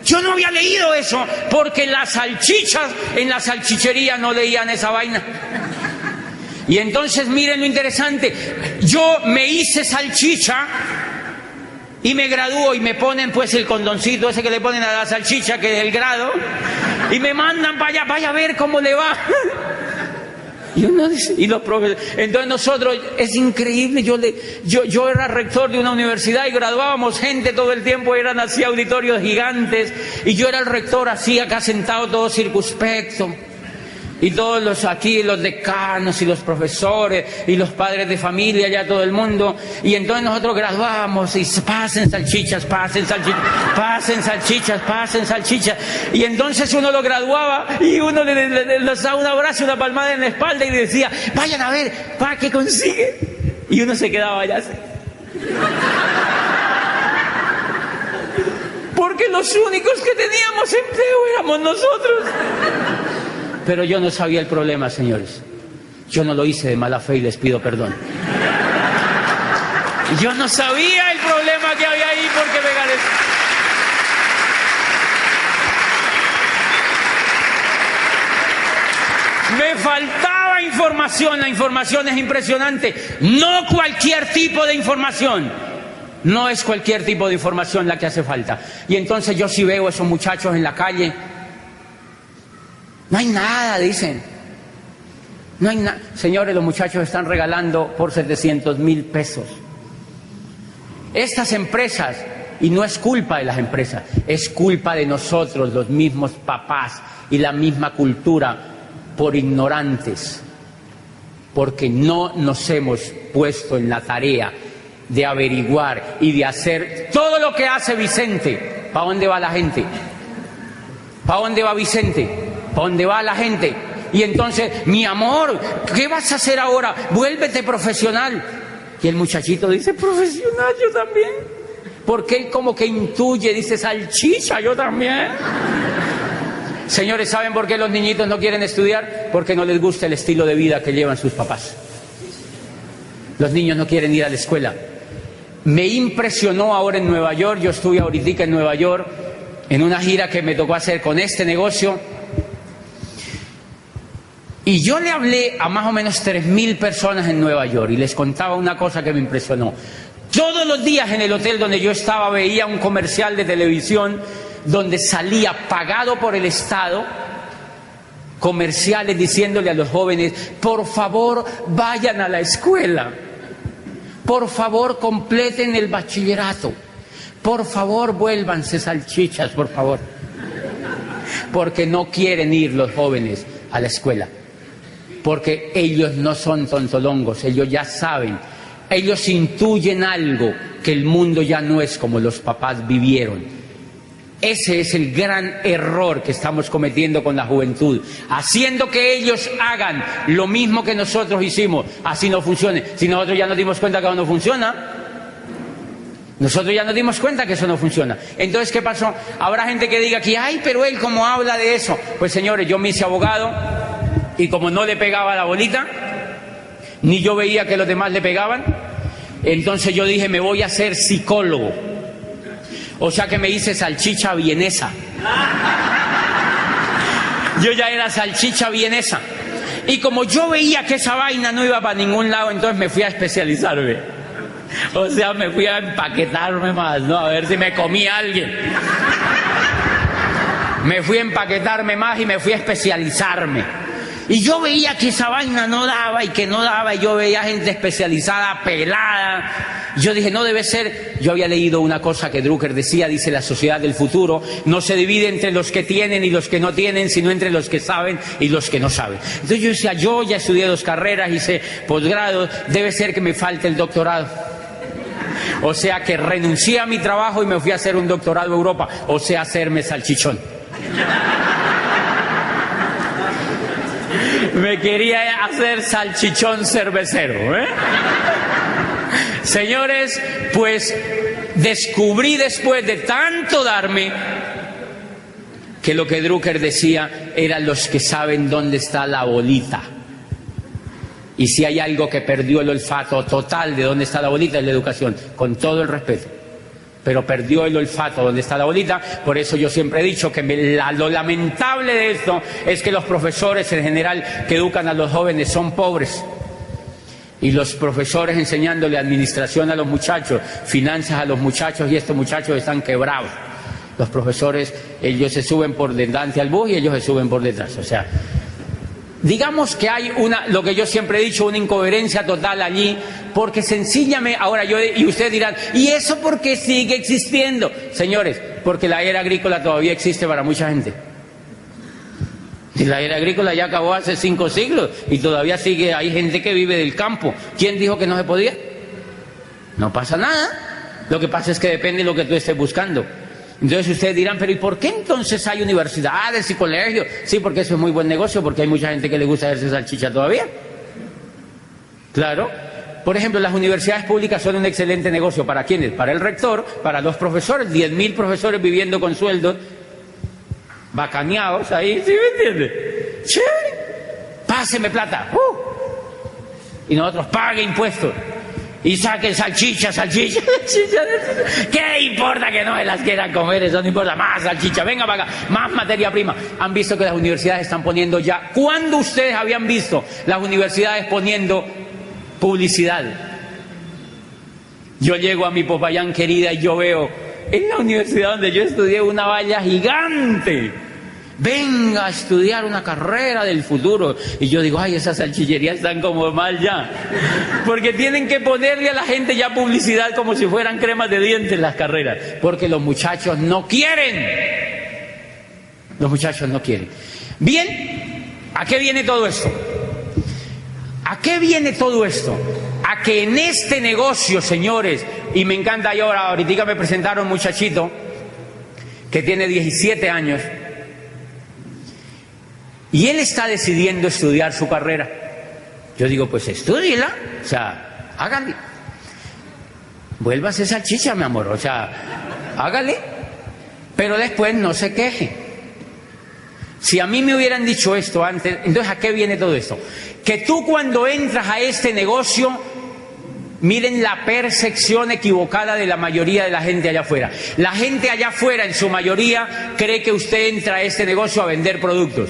Yo no había leído eso, porque las salchichas en la salchichería no leían esa vaina. Y entonces miren lo interesante, yo me hice salchicha y me gradúo y me ponen pues el condoncito ese que le ponen a la salchicha, que es el grado, y me mandan para allá, vaya a ver cómo le va. Y uno dice, y los profesores, entonces nosotros, es increíble, yo era rector de una universidad y graduábamos gente todo el tiempo, eran así auditorios gigantes, y yo era el rector así acá sentado todo circunspecto, y todos los aquí, los decanos y los profesores y los padres de familia, ya todo el mundo, y entonces nosotros graduábamos y pasen salchichas, pasen salchichas, pasen salchichas, pasen salchichas, y entonces uno lo graduaba y uno le daba un abrazo, una palmada en la espalda y le decía, vayan a ver, ¿para qué consigue? Y uno se quedaba allá así. Porque los únicos que teníamos empleo éramos nosotros. Pero yo no sabía el problema, señores. Yo no lo hice de mala fe y les pido perdón. Yo no sabía el problema que había ahí porque me gané. Me faltaba información. formación, la información es impresionante. No cualquier tipo de información. No es cualquier tipo de información la que hace falta. Y entonces yo sí veo a esos muchachos en la calle. No hay nada, dicen. No hay nada. Señores, los muchachos están regalando por 700.000 pesos. Estas empresas, y no es culpa de las empresas, es culpa de nosotros, los mismos papás y la misma cultura, por ignorantes, porque no nos hemos puesto en la tarea de averiguar y de hacer todo lo que hace Vicente. ¿Para dónde va la gente? ¿Para dónde va Vicente? ¿Para dónde va la gente? Y entonces, mi amor, ¿qué vas a hacer ahora? Vuélvete profesional. Y el muchachito dice, profesional, yo también. Porque él como que intuye, dice, salchicha, yo también. Señores, ¿saben por qué los niñitos no quieren estudiar? Porque no les gusta el estilo de vida que llevan sus papás. Los niños no quieren ir a la escuela. Me impresionó ahora en Nueva York, yo estuve ahorita en Nueva York, en una gira que me tocó hacer con este negocio, y yo le hablé a más o menos 3.000 personas en Nueva York, y les contaba una cosa que me impresionó. Todos los días en el hotel donde yo estaba veía un comercial de televisión donde salía pagado por el Estado, comerciales diciéndole a los jóvenes, por favor vayan a la escuela, por favor completen el bachillerato, por favor vuélvanse salchichas, por favor, porque no quieren ir los jóvenes a la escuela, porque ellos no son tontolongos, ellos ya saben, ellos intuyen algo, que el mundo ya no es como los papás vivieron. Ese es el gran error que estamos cometiendo con la juventud, haciendo que ellos hagan lo mismo que nosotros hicimos, así no funcione. Si nosotros ya nos dimos cuenta que no funciona, nosotros ya nos dimos cuenta que eso no funciona. Entonces, ¿qué pasó? Habrá gente que diga aquí, ay, pero él cómo habla de eso. Pues señores, yo me hice abogado y como no le pegaba la bolita, ni yo veía que los demás le pegaban, entonces yo dije, me voy a hacer psicólogo. O sea que me hice salchicha vienesa. Yo ya era salchicha vienesa. Y como yo veía que esa vaina no iba para ningún lado, entonces me fui a especializarme. O sea, me fui a empaquetarme más, ¿no? A ver si me comía alguien. Me fui a empaquetarme más y me fui a especializarme. Y yo veía que esa vaina no daba y que no daba, y yo veía gente especializada, pelada. Yo dije, no debe ser. Yo había leído una cosa que Drucker decía, dice, la sociedad del futuro no se divide entre los que tienen y los que no tienen, sino entre los que saben y los que no saben. Entonces yo decía, yo ya estudié 2 carreras, hice posgrado, debe ser que me falte el doctorado. O sea que renuncié a mi trabajo y me fui a hacer un doctorado en Europa, o sea, hacerme salchichón. Me quería hacer salchichón cervecero, ¿eh? Señores, pues descubrí después de tanto darme que lo que Drucker decía eran los que saben dónde está la bolita. Y si hay algo que perdió el olfato total de dónde está la bolita es la educación, con todo el respeto. Pero perdió el olfato donde está la bolita. Por eso yo siempre he dicho que lo lamentable de esto es que los profesores en general que educan a los jóvenes son pobres. Y los profesores enseñándole administración a los muchachos, finanzas a los muchachos, y estos muchachos están quebrados. Los profesores, ellos se suben por delante al bus y ellos se suben por detrás. O sea, digamos que hay lo que yo siempre he dicho, una incoherencia total allí, porque sencillamente, ahora y ustedes dirán, ¿y eso por qué sigue existiendo? Señores, porque la era agrícola todavía existe para mucha gente. Y la era agrícola ya acabó hace 5 siglos y todavía sigue, hay gente que vive del campo. ¿Quién dijo que no se podía? No pasa nada. Lo que pasa es que depende de lo que tú estés buscando. Entonces ustedes dirán, pero ¿y por qué entonces hay universidades y colegios? Sí, porque eso es muy buen negocio, porque hay mucha gente que le gusta hacerse salchicha todavía. Claro. Por ejemplo, las universidades públicas son un excelente negocio. ¿Para quiénes? Para el rector, para los profesores, 10.000 profesores viviendo con sueldos bacaneados ahí, ¿sí me entiende? Chévere. Páseme plata. Y nosotros pague impuestos. y saquen salchicha. ¿Qué importa que no se las quieran comer? Eso no importa. Más salchicha, venga para acá, más materia prima. Han visto que las universidades están poniendo ya. ¿Cuándo ustedes habían visto las universidades poniendo publicidad? Yo llego a mi Popayán querida y yo veo en la universidad donde yo estudié una valla gigante. Venga a estudiar una carrera del futuro. Y yo digo, ay, esas salchicherías están como mal ya. Porque tienen que ponerle a la gente ya publicidad como si fueran cremas de dientes las carreras. Porque los muchachos no quieren. Los muchachos no quieren. Bien, ¿a qué viene todo esto? ¿A qué viene todo esto? A que en este negocio, señores, y me encanta, y ahorita me presentaron un muchachito que tiene 17 años, y él está decidiendo estudiar su carrera. Yo digo, pues estúdiela, o sea, hágale. Vuélvase salchicha, mi amor, o sea, hágale. Pero después no se queje. Si a mí me hubieran dicho esto antes, entonces ¿a qué viene todo esto? Que tú cuando entras a este negocio, miren la percepción equivocada de la mayoría de la gente allá afuera. La gente allá afuera, en su mayoría, cree que usted entra a este negocio a vender productos.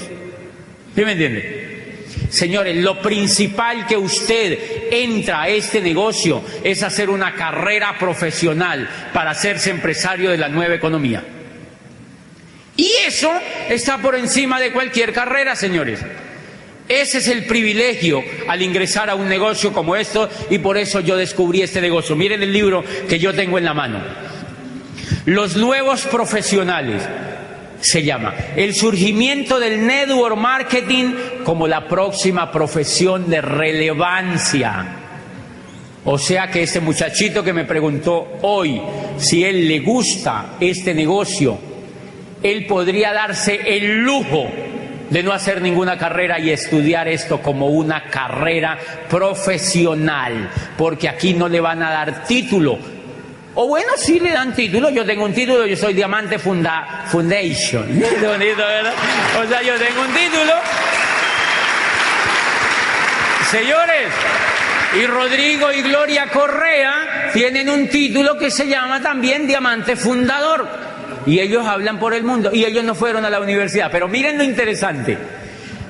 ¿Sí me entiende? Señores, lo principal que usted entra a este negocio es hacer una carrera profesional para hacerse empresario de la nueva economía. Y eso está por encima de cualquier carrera, señores. Ese es el privilegio al ingresar a un negocio como esto, y por eso yo descubrí este negocio. Miren el libro que yo tengo en la mano. Los nuevos profesionales. Se llama el surgimiento del network marketing como la próxima profesión de relevancia. O sea que este muchachito que me preguntó hoy si él le gusta este negocio, él podría darse el lujo de no hacer ninguna carrera y estudiar esto como una carrera profesional, porque aquí no le van a dar título. O bueno, sí le dan título. Yo tengo un título, yo soy Diamante Foundation. Qué bonito, ¿verdad? O sea, yo tengo un título. Señores, y Rodrigo y Gloria Correa tienen un título que se llama también Diamante Fundador. Y ellos hablan por el mundo. Y ellos no fueron a la universidad. Pero miren lo interesante.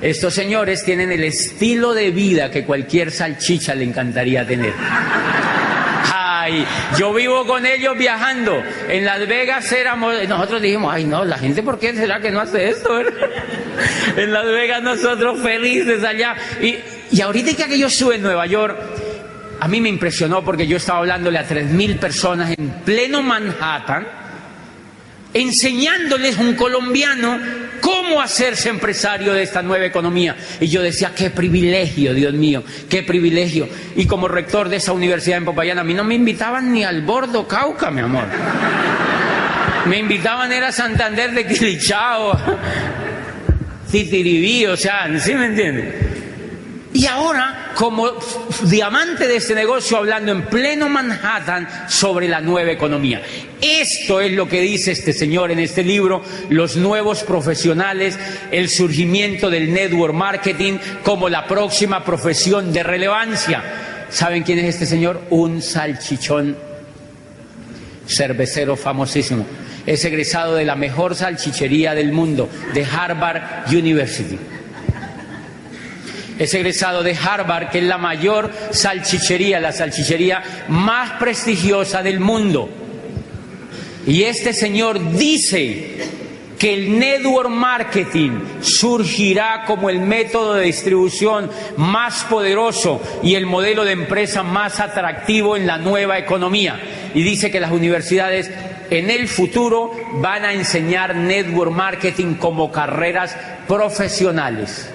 Estos señores tienen el estilo de vida que cualquier salchicha le encantaría tener. Yo vivo con ellos viajando. En Las Vegas nosotros dijimos, ay no, la gente, ¿por qué será que no hace esto? En Las Vegas nosotros felices allá. Y ahorita que yo estuve en Nueva York, a mí me impresionó porque yo estaba hablándole a 3.000 personas en pleno Manhattan, enseñándoles un colombiano cómo hacerse empresario de esta nueva economía. Y yo decía, qué privilegio, Dios mío, qué privilegio. Y como rector de esa universidad en Popayán, a mí no me invitaban ni al Bordo Cauca, mi amor. Me invitaban era a Santander de Quilichao, Titiribí, o sea, ¿sí me entienden? Y ahora, como diamante de este negocio, hablando en pleno Manhattan sobre la nueva economía. Esto es lo que dice este señor en este libro, Los nuevos profesionales, el surgimiento del network marketing como la próxima profesión de relevancia. ¿Saben quién es este señor? Un salchichón cervecero famosísimo. Es egresado de la mejor salchichería del mundo, de Harvard University. Es egresado de Harvard, que es la mayor salchichería, la salchichería más prestigiosa del mundo. Y este señor dice que el network marketing surgirá como el método de distribución más poderoso y el modelo de empresa más atractivo en la nueva economía. Y dice que las universidades en el futuro van a enseñar network marketing como carreras profesionales.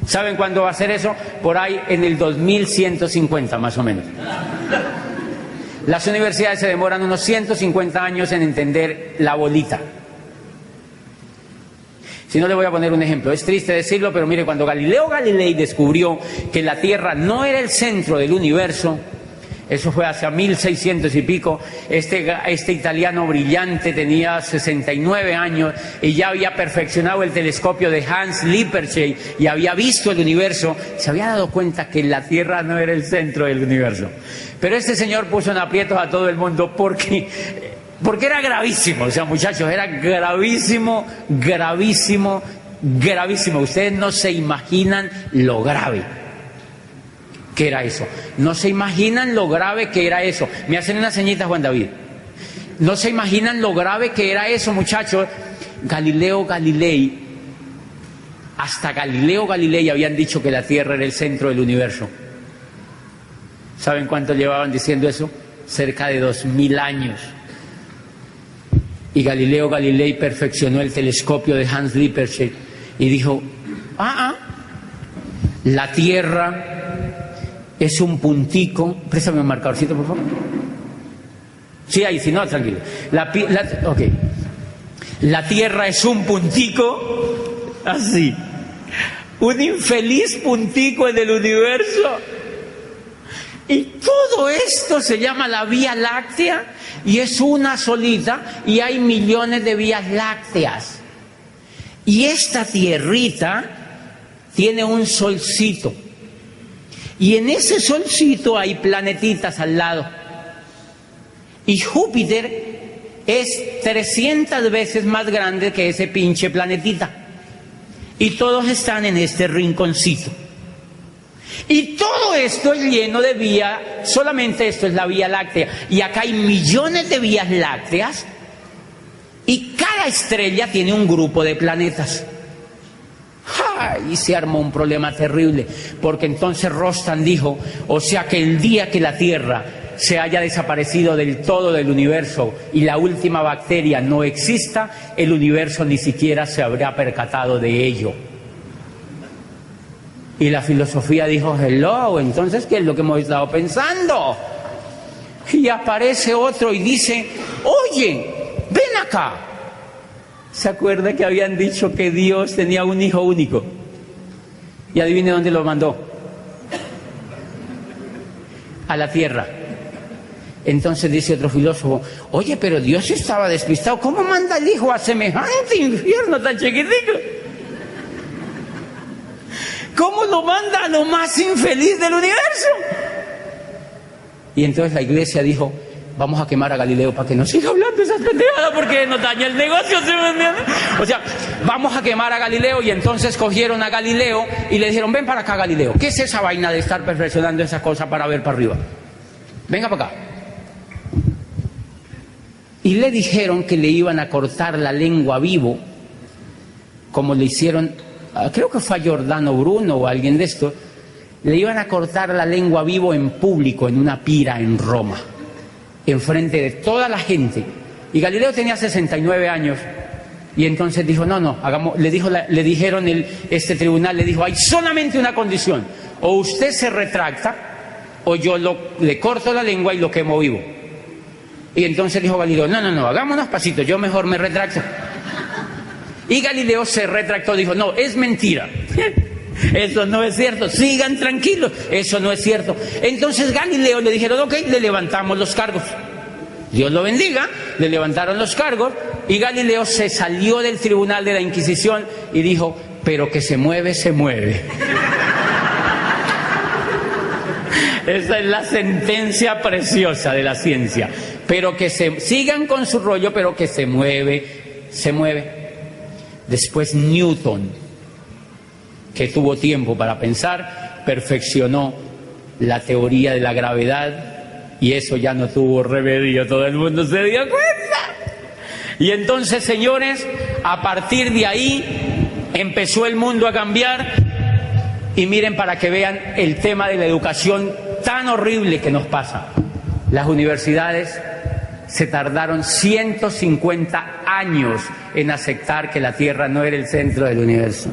¿Saben cuándo va a ser eso? Por ahí en el 2150 más o menos. Las universidades se demoran unos 150 años en entender la bolita. Si no, le voy a poner un ejemplo. Es triste decirlo, pero mire, cuando Galileo Galilei descubrió que la Tierra no era el centro del universo, Eso fue hacia 1600 y pico. Este italiano brillante tenía 69 años y ya había perfeccionado el telescopio de Hans Lippershey y había visto el universo. Se había dado cuenta que la Tierra no era el centro del universo. Pero este señor puso en aprietos a todo el mundo porque era gravísimo. O sea, muchachos, era gravísimo, gravísimo, gravísimo. Ustedes no se imaginan lo grave que era eso. No se imaginan lo grave que era eso. Me hacen una señita, Juan David. No se imaginan lo grave que era eso, muchachos. Galileo Galilei, hasta Galileo Galilei habían dicho que la Tierra era el centro del universo. ¿Saben cuánto llevaban diciendo eso? Cerca de 2000 años. Y Galileo Galilei perfeccionó el telescopio de Hans Lippershey y dijo, la Tierra es un puntico. Préstame un marcadorcito, por favor. Sí, ahí, si no, tranquilo. Ok. La Tierra es un puntico, así. Un infeliz puntico en el universo. Y todo esto se llama la Vía Láctea y es una solita y hay millones de vías lácteas. Y esta tierrita tiene un solcito. Y en ese solcito hay planetitas al lado. Y Júpiter es 300 veces más grande que ese pinche planetita. Y todos están en este rinconcito. Y todo esto es lleno de vía, solamente esto es la Vía Láctea. Y acá hay millones de vías lácteas. Y cada estrella tiene un grupo de planetas. Y se armó un problema terrible, porque entonces Rostan dijo, o sea que el día que la Tierra se haya desaparecido del todo del universo y la última bacteria no exista, el universo ni siquiera se habrá percatado de ello. Y la filosofía dijo, hello, entonces ¿qué es lo que hemos estado pensando? Y aparece otro y dice, oye, ven acá. ¿Se acuerda que habían dicho que Dios tenía un hijo único? Y adivine dónde lo mandó. A la Tierra. Entonces dice otro filósofo, oye, pero Dios estaba despistado. ¿Cómo manda el hijo a semejante infierno tan chiquitico? ¿Cómo lo manda a lo más infeliz del universo? Y entonces la iglesia dijo, vamos a quemar a Galileo para que no siga hablando esas pendejadas porque nos daña el negocio, ¿sí me entiende? O sea, vamos a quemar a Galileo. Y entonces cogieron a Galileo y le dijeron, ven para acá, Galileo. ¿Qué es esa vaina de estar perfeccionando esa cosa para ver para arriba? Venga para acá. Y le dijeron que le iban a cortar la lengua vivo, como le hicieron, creo que fue a Giordano Bruno o alguien de estos. Le iban a cortar la lengua vivo en público, en una pira en Roma, enfrente de toda la gente. Y Galileo tenía 69 años. Y entonces dijo, no, hagamos, le dijeron este tribunal, le dijo, hay solamente una condición. O usted se retracta, o yo le corto la lengua y lo quemo vivo. Y entonces dijo Galileo, no, hagámonos pasitos, yo mejor me retracto. Y Galileo se retractó, dijo, no, es mentira. Eso no es cierto, sigan tranquilos, eso no es cierto. Entonces Galileo le dijeron, ok, le levantamos los cargos. Dios lo bendiga, le levantaron los cargos y Galileo se salió del tribunal de la Inquisición y dijo, pero que se mueve, se mueve. Esa es la sentencia preciosa de la ciencia. Pero que sigan con su rollo, pero que se mueve, se mueve. Después Newton, que tuvo tiempo para pensar, perfeccionó la teoría de la gravedad y eso ya no tuvo remedio, todo el mundo se dio cuenta. Y entonces, señores, a partir de ahí empezó el mundo a cambiar. Y miren, para que vean el tema de la educación tan horrible que nos pasa. Las universidades se tardaron 150 años en aceptar que la Tierra no era el centro del universo.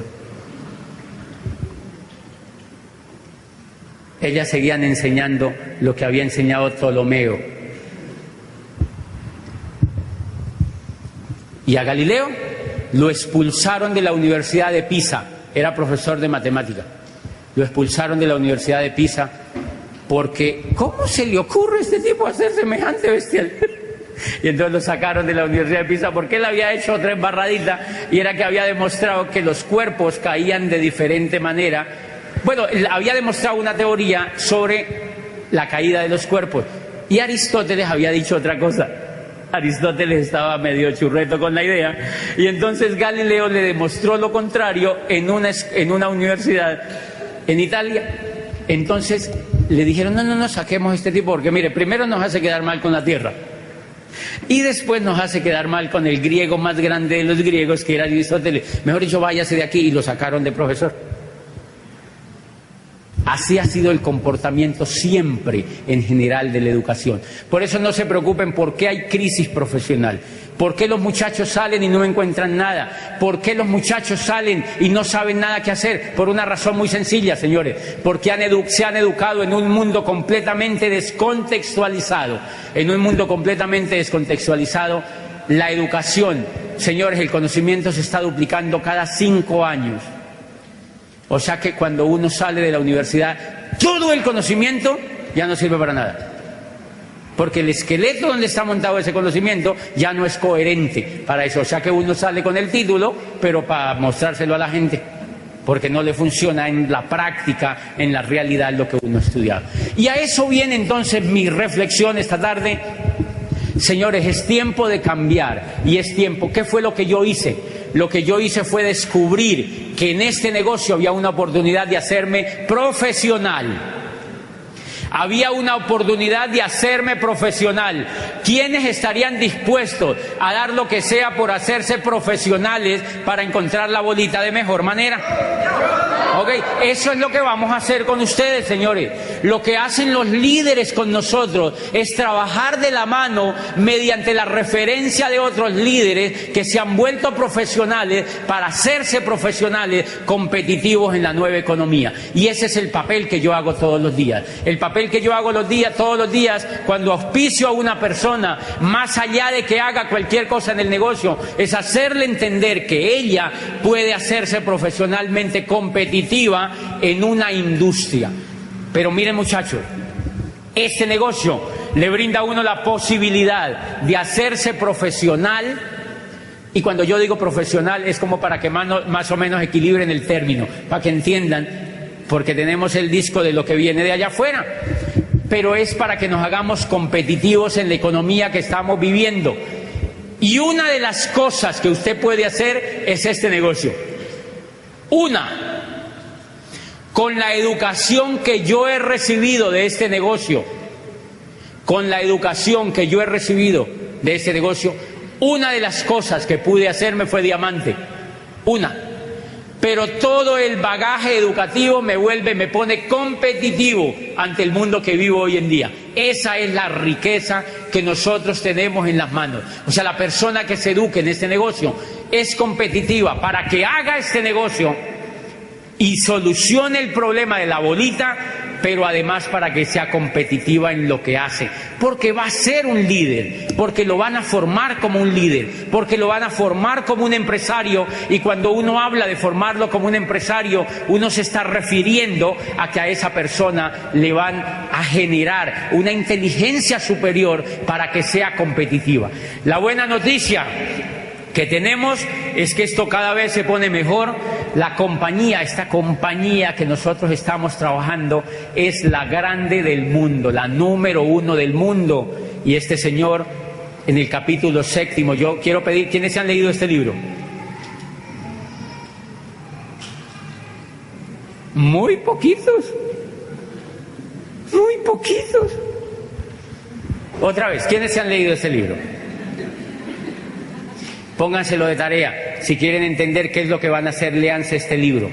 Ellas seguían enseñando lo que había enseñado Ptolomeo. Y a Galileo lo expulsaron de la Universidad de Pisa. Era profesor de matemática. Lo expulsaron de la Universidad de Pisa porque ¿cómo se le ocurre a este tipo hacer semejante bestial? Y entonces lo sacaron de la Universidad de Pisa porque él había hecho otra embarradita, y era que había demostrado que los cuerpos caían de diferente manera. Bueno, él había demostrado una teoría sobre la caída de los cuerpos, y Aristóteles había dicho otra cosa. Aristóteles estaba medio churreto con la idea, y entonces Galileo le demostró lo contrario en una universidad en Italia. Entonces le dijeron, no, saquemos a este tipo, porque mire, primero nos hace quedar mal con la tierra, y después nos hace quedar mal con el griego más grande de los griegos, que era Aristóteles. Mejor dicho, váyase de aquí, y lo sacaron de profesor. Así ha sido el comportamiento siempre en general de la educación. Por eso no se preocupen por qué hay crisis profesional, por qué los muchachos salen y no encuentran nada, por qué los muchachos salen y no saben nada que hacer. Por una razón muy sencilla, señores, porque se han educado en un mundo completamente descontextualizado. En un mundo completamente descontextualizado, la educación, señores, el conocimiento se está duplicando cada 5 años. O sea que cuando uno sale de la universidad, todo el conocimiento ya no sirve para nada. Porque el esqueleto donde está montado ese conocimiento ya no es coherente para eso. O sea que uno sale con el título, pero para mostrárselo a la gente, porque no le funciona en la práctica, en la realidad, lo que uno ha estudiado. Y a eso viene entonces mi reflexión esta tarde. Señores, es tiempo de cambiar, y es tiempo. ¿Qué fue lo que yo hice? Lo que yo hice fue descubrir que en este negocio había una oportunidad de hacerme profesional. Había una oportunidad de hacerme profesional. ¿Quiénes estarían dispuestos a dar lo que sea por hacerse profesionales para encontrar la bolita de mejor manera? Ok, eso es lo que vamos a hacer con ustedes, señores. Lo que hacen los líderes con nosotros es trabajar de la mano mediante la referencia de otros líderes que se han vuelto profesionales para hacerse profesionales competitivos en la nueva economía. Y ese es el papel que yo hago todos los días. El papel que yo hago todos los días cuando auspicio a una persona, más allá de que haga cualquier cosa en el negocio, es hacerle entender que ella puede hacerse profesionalmente competitiva en una industria. Pero miren, muchachos, este negocio le brinda a uno la posibilidad de hacerse profesional, y cuando yo digo profesional es como para que más o menos equilibren el término, para que entiendan, porque tenemos el disco de lo que viene de allá afuera, pero es para que nos hagamos competitivos en la economía que estamos viviendo. Y una de las cosas que usted puede hacer es este negocio. Con la educación que yo he recibido de este negocio, una de las cosas que pude hacerme fue diamante. Pero todo el bagaje educativo me pone competitivo ante el mundo que vivo hoy en día. Esa es la riqueza que nosotros tenemos en las manos. O sea, la persona que se eduque en este negocio es competitiva para que haga este negocio y solucione el problema de la bolita, pero además para que sea competitiva en lo que hace, porque va a ser un líder, porque lo van a formar como un líder, porque lo van a formar como un empresario. Y cuando uno habla de formarlo como un empresario, uno se está refiriendo a que a esa persona le van a generar una inteligencia superior para que sea competitiva. La buena noticia que tenemos es que esto cada vez se pone mejor. Esta compañía que nosotros estamos trabajando es la grande del mundo, la número 1 del mundo. Y este señor, en el capítulo 7, yo quiero pedir, ¿quiénes se han leído este libro? Muy poquitos. Otra vez, ¿quiénes se han leído este libro? Pónganselo de tarea. Si quieren entender qué es lo que van a hacer, léanse este libro.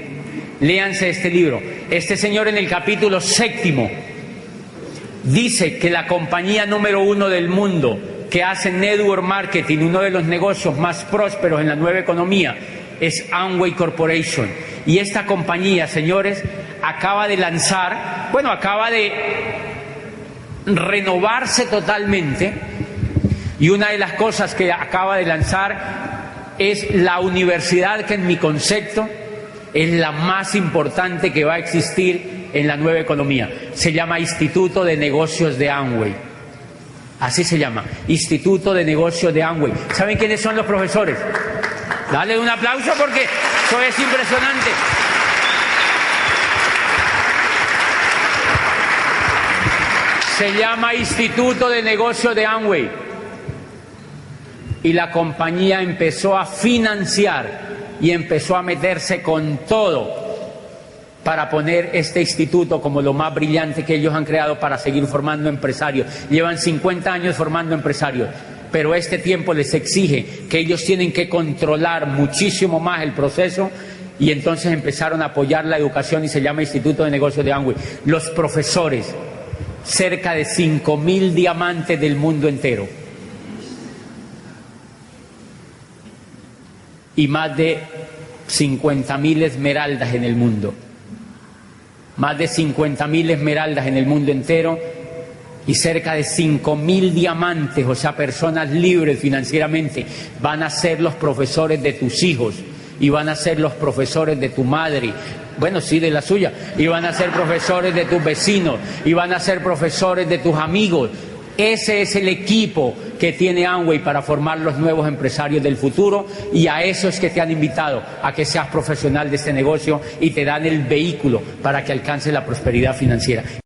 Este señor, en el capítulo 7, dice que la compañía número 1 del mundo que hace network marketing, uno de los negocios más prósperos en la nueva economía, es Amway Corporation. Y esta compañía, señores, acaba de renovarse totalmente. Y una de las cosas que acaba de lanzar es la universidad que, en mi concepto, es la más importante que va a existir en la nueva economía. Se llama Instituto de Negocios de Amway. Así se llama, Instituto de Negocios de Amway. ¿Saben quiénes son los profesores? Dale un aplauso porque eso es impresionante. Se llama Instituto de Negocios de Amway. Y la compañía empezó a financiar y empezó a meterse con todo para poner este instituto como lo más brillante que ellos han creado para seguir formando empresarios. Llevan 50 años formando empresarios, pero este tiempo les exige que ellos tienen que controlar muchísimo más el proceso y entonces empezaron a apoyar la educación y se llama Instituto de Negocios de Amway. Los profesores, cerca de 5.000 diamantes del mundo entero y más de 50.000 esmeraldas en el mundo. Más de 50.000 esmeraldas en el mundo entero y cerca de 5.000 diamantes, o sea, personas libres financieramente, van a ser los profesores de tus hijos y van a ser los profesores de tu madre, bueno, sí, de la suya, y van a ser profesores de tus vecinos y van a ser profesores de tus amigos. Ese es el equipo que tiene Amway para formar los nuevos empresarios del futuro y a eso es que te han invitado a que seas profesional de este negocio y te dan el vehículo para que alcances la prosperidad financiera.